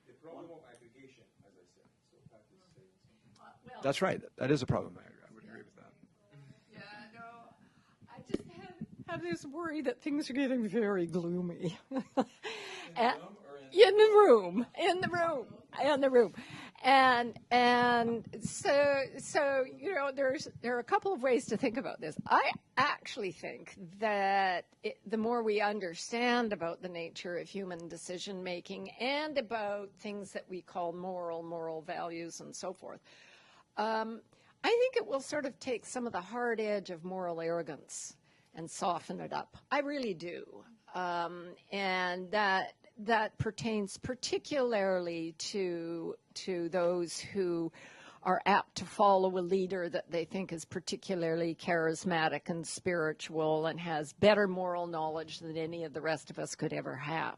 The problem of aggregation, as I said. So Pat is saying That's right. That is a problem. I would agree with that. Yeah, no, I just have this worry that things are getting very gloomy. In the room. And so you know, there are a couple of ways to think about this. I actually think that the more we understand about the nature of human decision making and about things that we call moral values and so forth, I think it will sort of take some of the hard edge of moral arrogance and soften it up. I really do. And that pertains particularly to those who are apt to follow a leader that they think is particularly charismatic and spiritual and has better moral knowledge than any of the rest of us could ever have.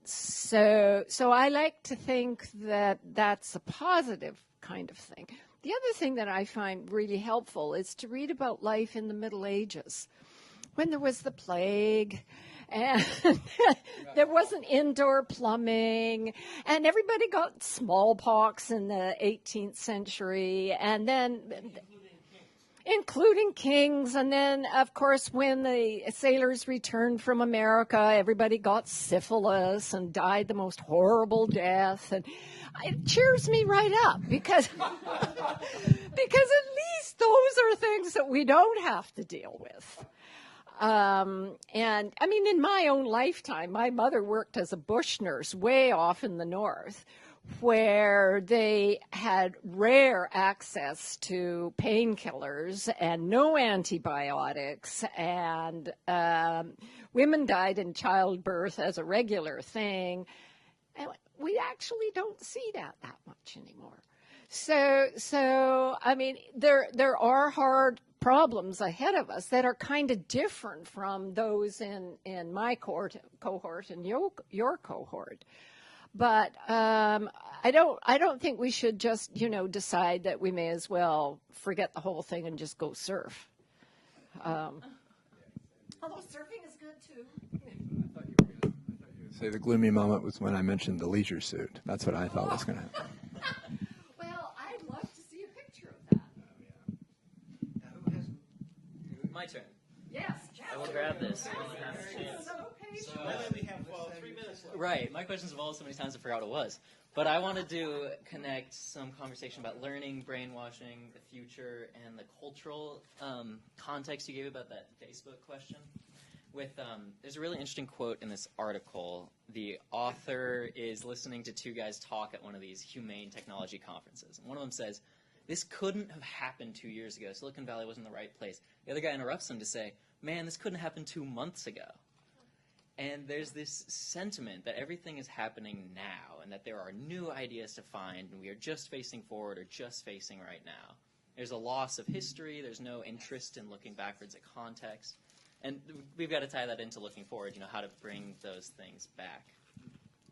So I like to think that that's a positive kind of thing. The other thing that I find really helpful is to read about life in the Middle Ages, when there was the plague and there wasn't indoor plumbing and everybody got smallpox in the 18th century, and then including kings, and then of course when the sailors returned from America, everybody got syphilis and died the most horrible death, and it cheers me right up because at least those are things that we don't have to deal with. And I mean, in my own lifetime, my mother worked as a bush nurse way off in the north, where they had rare access to painkillers and no antibiotics, and women died in childbirth as a regular thing. And we actually don't see that much anymore. So I mean, there are hard problems ahead of us that are kind of different from those in my cohort and your cohort. But I don't think we should just, decide that we may as well forget the whole thing and just go surf. Although surfing is good too. I thought you were going to say the gloomy moment was when I mentioned the leisure suit. That's what I thought was going to happen. Well, I'd love to see a picture of that. My turn. Yes, I will grab this. So we have 3 minutes left. Right. My question's evolved so many times I forgot what it was. But I wanted to connect some conversation about learning, brainwashing, the future, and the cultural context you gave about that Facebook question. There's a really interesting quote in this article. The author is listening to two guys talk at one of these humane technology conferences. And one of them says, "This couldn't have happened 2 years ago. Silicon Valley wasn't the right place." The other guy interrupts him to say, "Man, this couldn't happen 2 months ago." And there's this sentiment that everything is happening now and that there are new ideas to find and we are just facing forward or just facing right now. There's a loss of history. There's no interest in looking backwards at context. And we've got to tie that into looking forward, how to bring those things back.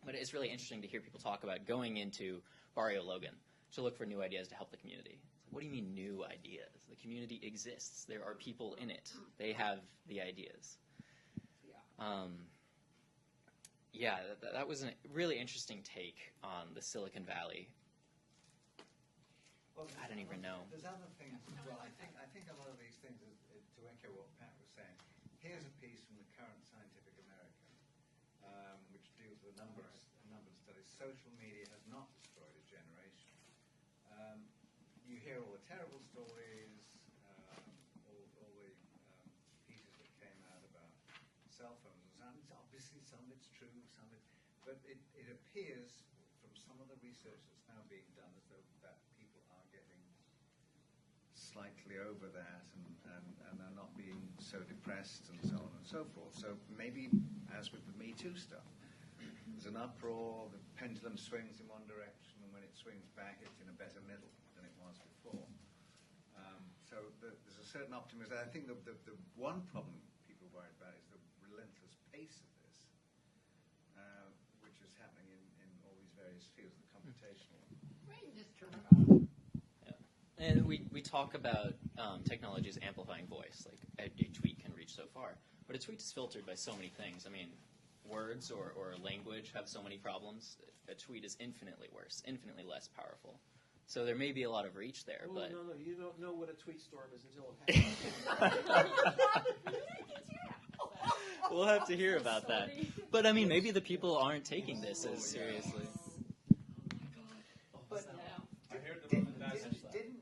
But it's really interesting to hear people talk about going into Barrio Logan to look for new ideas to help the community. What do you mean new ideas? The community exists. There are people in it. They have the ideas. That was a really interesting take on the Silicon Valley. Well, I don't even know. There's other things as well. I think a lot of these things, to echo what Pat was saying, here's a piece from the current Scientific American, which deals with a number of studies. Social media has not destroyed a generation. You hear all the terrible stories, all the pieces that came out about cell phones. And obviously, some of it's true, some of it, but it appears from some of the research that's now being done as though that people are getting slightly over that and are not being so depressed and so on and so forth. So maybe, as with the Me Too stuff, there's an uproar, the pendulum swings in one direction, and when it swings back, it's in a better middle than it was before. So there's a certain optimism. I think the one problem people worry about is the relentless pace of this, which is happening in all these various fields, the computational. And we talk about technologies amplifying voice, like a tweet can reach so far. But a tweet is filtered by so many things. I mean, words or language have so many problems. A tweet is infinitely worse, infinitely less powerful. So there may be a lot of reach there, Well, but... no, you don't know what a tweet storm is until it happens. We'll have to hear about that. But, I mean, maybe the people aren't taking this as seriously. But didn't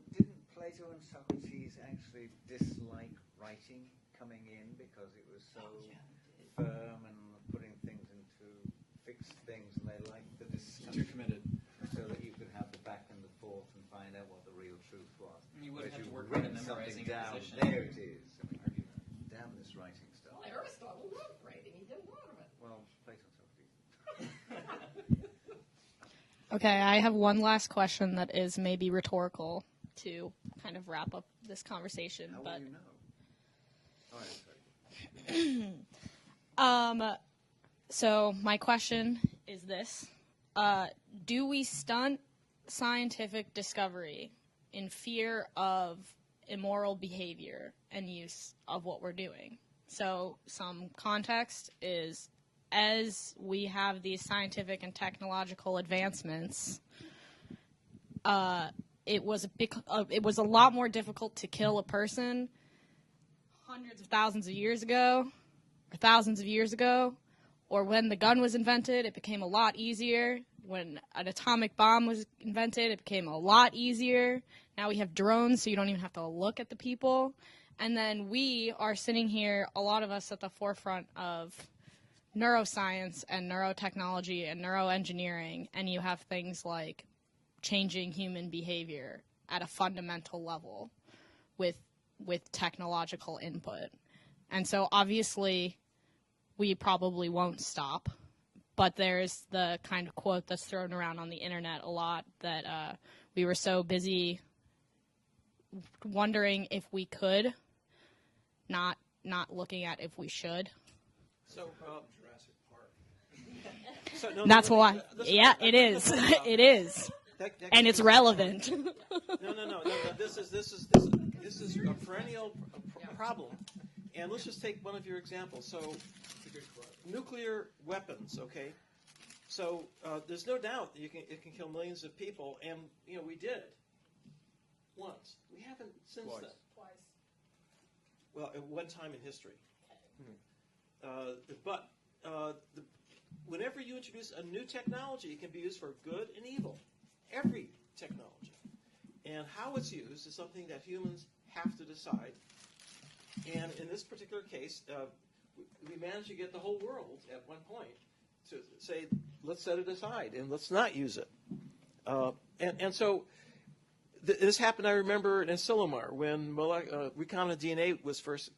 Plato and Socrates actually dislike writing coming in because it was so firm and putting things into fixed things, and they liked the discussion? Too committed. So that you could have the back and the forth and find out what the real truth was. You wouldn't have to work written on memorizing something your down. position. There it is. I mean, damn this writing stuff. Well, Aristotle wrote writing. He did a lot of it. Well, Plato and Socrates. Okay, I have one last question that is maybe rhetorical to kind of wrap up this conversation. How but will you know? So my question is this: do we stunt scientific discovery in fear of immoral behavior and use of what we're doing? So some context is, as we have these scientific and technological advancements, it was a lot more difficult to kill a person hundreds of thousands of years ago, or thousands of years ago, or when the gun was invented, it became a lot easier. When an atomic bomb was invented, it became a lot easier. Now we have drones, so you don't even have to look at the people. And then we are sitting here, a lot of us at the forefront of neuroscience and neurotechnology and neuroengineering, and you have things like changing human behavior at a fundamental level with technological input. And so obviously we probably won't stop, but there's the kind of quote that's thrown around on the internet a lot that we were so busy wondering if we could, not looking at if we should. So, Jurassic Park. That's why. Yeah, it is. It is. And it's relevant. No. This is a perennial problem. And let's just take one of your examples. So, nuclear weapons. Okay. So there's no doubt that it can kill millions of people, and we did it once. We haven't since then. Twice. Well, at one time in history. Whenever you introduce a new technology, it can be used for good and evil. Every technology. And how it's used is something that humans have to decide. And in this particular case, we managed to get the whole world at one point to say, let's set it aside and let's not use it. And so this happened, I remember, in Asilomar, when recombinant DNA was first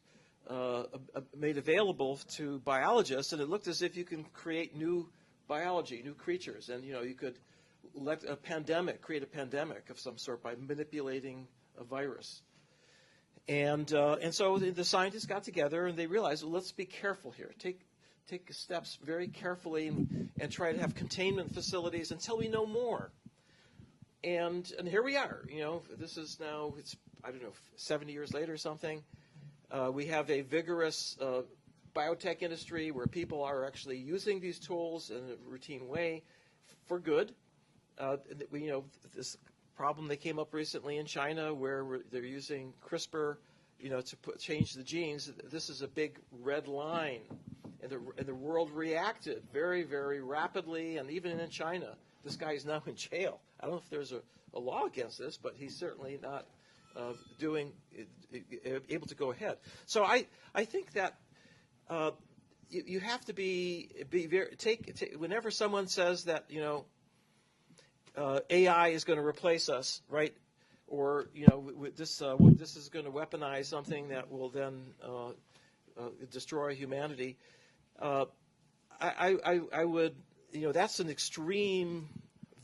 made available to biologists, and it looked as if you can create new biology, new creatures, and you could create a pandemic of some sort by manipulating a virus. And so the scientists got together and they realized, well, let's be careful here. Take steps very carefully and try to have containment facilities until we know more. And here we are. This is now, it's 70 years later or something. We have a vigorous biotech industry where people are actually using these tools in a routine way for good. This problem they came up recently in China where they're using CRISPR, to change the genes. This is a big red line, and the world reacted very, very rapidly. And even in China, this guy is now in jail. I don't know if there's a law against this, but he's certainly not able to go ahead. So I think that you have to be very whenever someone says that AI is going to replace us, right? Or this is going to weaponize something that will then destroy humanity. I would that's an extreme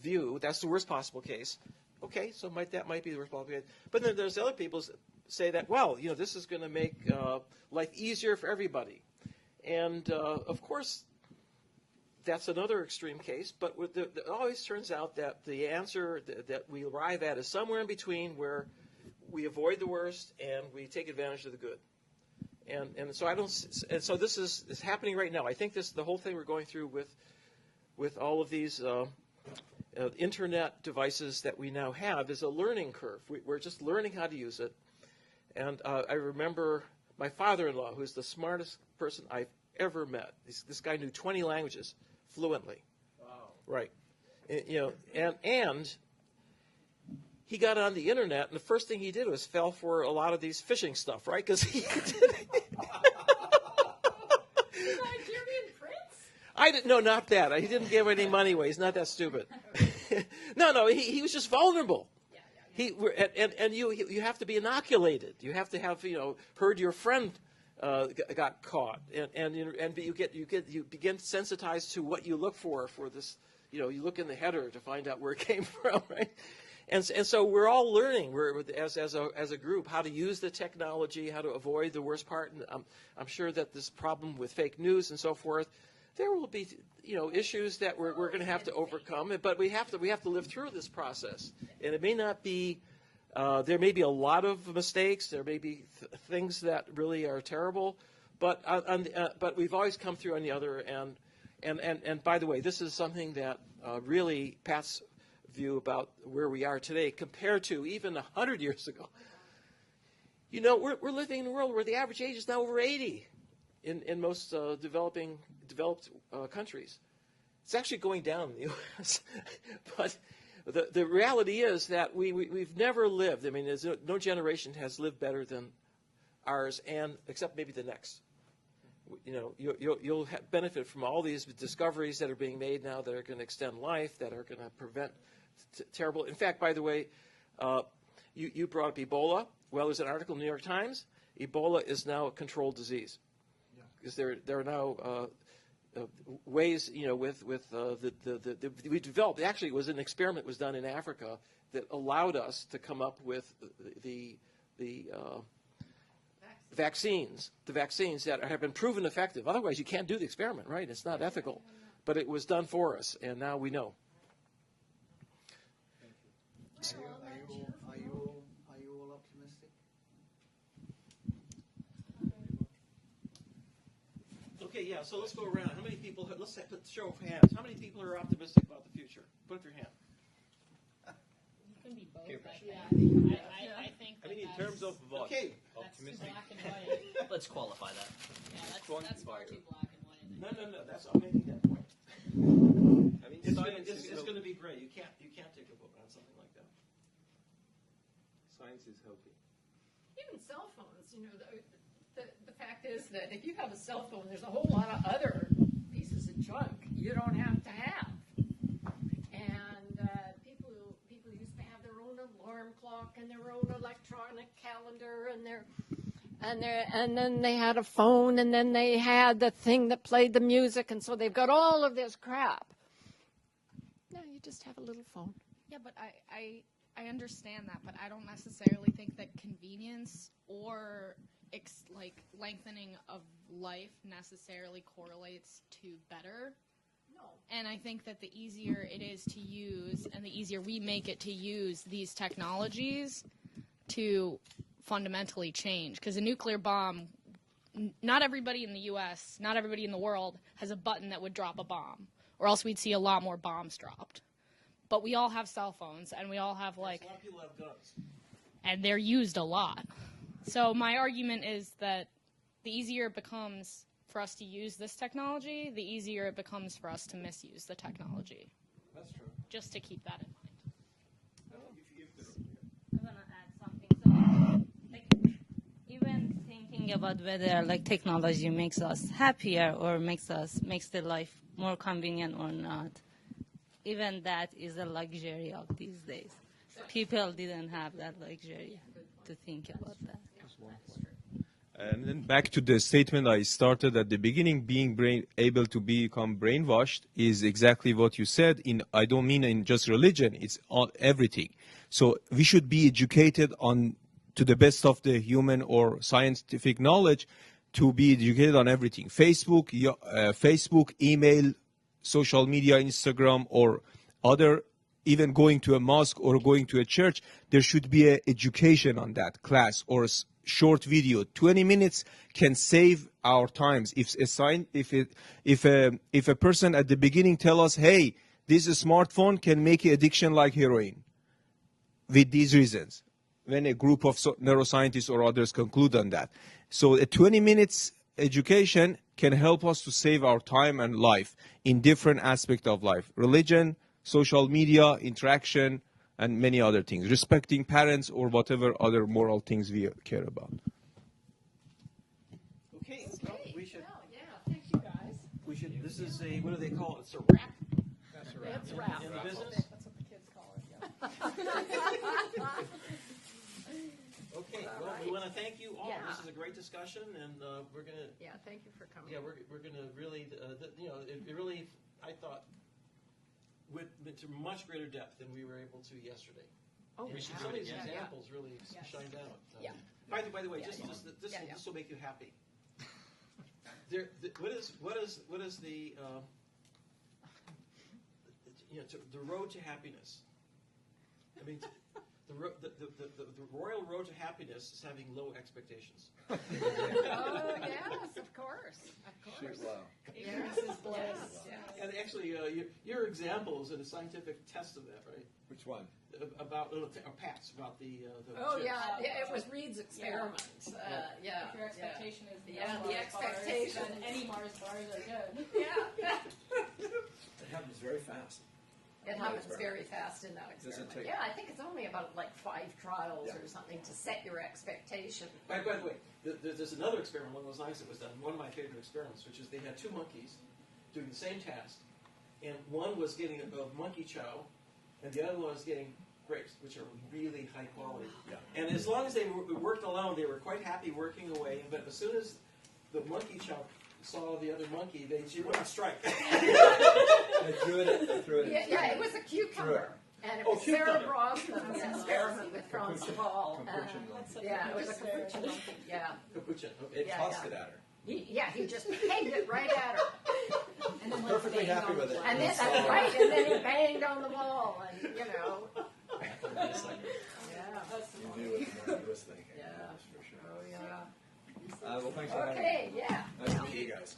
view. That's the worst possible case. Okay, so that might be the worst possible case. But then there's other people who say that this is going to make life easier for everybody, and of course. That's another extreme case, but it always turns out that the answer that we arrive at is somewhere in between, where we avoid the worst and we take advantage of the good. And so this is happening right now. I think the whole thing we're going through with all of these internet devices that we now have is a learning curve. We're just learning how to use it. And I remember my father-in-law, who's the smartest person I've ever met. This guy knew 20 languages fluently. Wow. Right. And he got on the internet, and the first thing he did was fell for a lot of these phishing stuff, right? Because he Nigerian prince? No, not that. He didn't give any money away. He's not that stupid. No, he was just vulnerable. You have to be inoculated. You have to have heard your friend got caught, and you begin sensitized to what you look for this. You look in the header to find out where it came from, right? And so we're all learning as a group how to use the technology, how to avoid the worst part. And I'm sure that this problem with fake news and so forth, there will be issues that we're going to have to overcome. But we have to live through this process, and it may not be. There may be a lot of mistakes. There may be things that really are terrible, but we've always come through on the other end. And by the way, this is something that really Pat's view about where we are today compared to even 100 years ago. We're living in a world where the average age is now over 80 in most developed countries. It's actually going down in the U.S. But the reality is that we've never lived. I mean, no generation has lived better than ours, and except maybe the next. You'll benefit from all these discoveries that are being made now that are going to extend life, that are going to prevent terrible. In fact, by the way, you brought up Ebola. Well, there's an article in the New York Times. Ebola is now a controlled disease because there are now ways, we developed. Actually, it was an experiment was done in Africa that allowed us to come up with the vaccines that have been proven effective. Otherwise, you can't do the experiment, right? It's not ethical. But it was done for us, and now we know. Are you all optimistic? Okay, yeah, so let's go around. How many people, let's put show of hands. How many people are optimistic about the future? Put up your hand. You can be both. I think. I mean, in terms of what? Okay. Optimistic. Black and white. Let's qualify that. Yeah, that's far too black and white. No. I'm making that point. I mean, It's going to be great. You can't take a vote on something like that. Science is helping. Even cell phones, the fact is that if you have a cell phone, there's a whole lot of other pieces of junk you don't have to have. And people used to have their own alarm clock and their own electronic calendar and then they had a phone, and then they had the thing that played the music, and so they've got all of this crap. Now you just have a little phone. Yeah, but I understand that, but I don't necessarily think that convenience or lengthening of life necessarily correlates to better. No. And I think that the easier it is to use and the easier we make it to use these technologies to fundamentally change. Because a nuclear bomb, not everybody in the U.S., not everybody in the world has a button that would drop a bomb, or else we'd see a lot more bombs dropped. but we all have cell phones, and we all have like, A lot of people have guns. and they're used a lot. So my argument is that the easier it becomes for us to use this technology, the easier it becomes for us to misuse the technology. That's true. Just to keep that in mind. I want to add something. So, like, even thinking about whether like technology makes us happier or makes the life more convenient or not, even that is a luxury of these days. People didn't have that luxury to think about that. And then back to the statement I started at the beginning, being able to become brainwashed is exactly what you said. I don't mean in just religion, it's on everything. So we should be educated on, to the best of the human or scientific knowledge, to be educated on everything. Facebook, email, social media, Instagram, or other, even going to a mosque or going to a church, there should be an education on that class or short video. 20 minutes can save our times. If a person at the beginning tell us, hey, this smartphone can make you addiction like heroin, with these reasons, when a group of neuroscientists or others conclude on that. So a 20 minutes education can help us to save our time and life in different aspects of life. Religion, social media, interaction, and many other things. Respecting parents or whatever other moral things we care about. Okay, well, we should. Yeah, thank you guys. We should. This is a, what do they call it? It's a wrap. That's a wrap. It's a wrap. In the business. That's what the kids call it. Yeah. Okay. Well, we want to thank you all. Yeah. This is a great discussion, and we're gonna. Yeah, thank you for coming. Yeah, we're gonna really, it really, I thought, went to much greater depth than we were able to yesterday. Oh, and yeah. some of these Yeah, yeah. examples really shined out. Yeah. By the way, Yeah, this yeah. this Yeah, yeah. will make you happy. What is the the road to happiness? I mean, the royal road to happiness is having low expectations. Oh, yes, of course. Of course. Ignorance is bliss. Yeah. And actually, your example is a scientific test of that, right? Which one? About Pat's about the. Oh chips. yeah, it was Reed's experiment. Yeah. If your expectation is the Yeah, Mars the bars, expectation. then any Mars bars are good. Yeah. It happens very fast. It happens very fast in that Does it experiment. take- Yeah, I think it's only about like 5 trials Yeah. or something to set your expectation. By the way, there's another experiment along those lines that was done. One of my favorite experiments, which is they had 2 monkeys doing the same task, and one was getting a monkey chow, and the other one was getting grapes, which are really high quality. Yeah. And as long as they worked alone, they were quite happy working away. But as soon as the monkey chow saw the other monkey, they went on strike. They threw it. Yeah, it was a cucumber. And it Oh, was Sarah cucumber. Brosnan's experiment with Franz de Waal. Capuchin monkey. Yeah, it was a capuchin monkey. Yeah. Capuchin. It Yeah, tossed yeah. it at her. He just pegged it right at her. And then Perfectly happy with it. And then, that's right, and then he banged on the wall, and You do it more than was thinking. Yeah. That's for sure. Oh, yeah. Well, thanks for having me. Okay, yeah. Nice to meet you guys.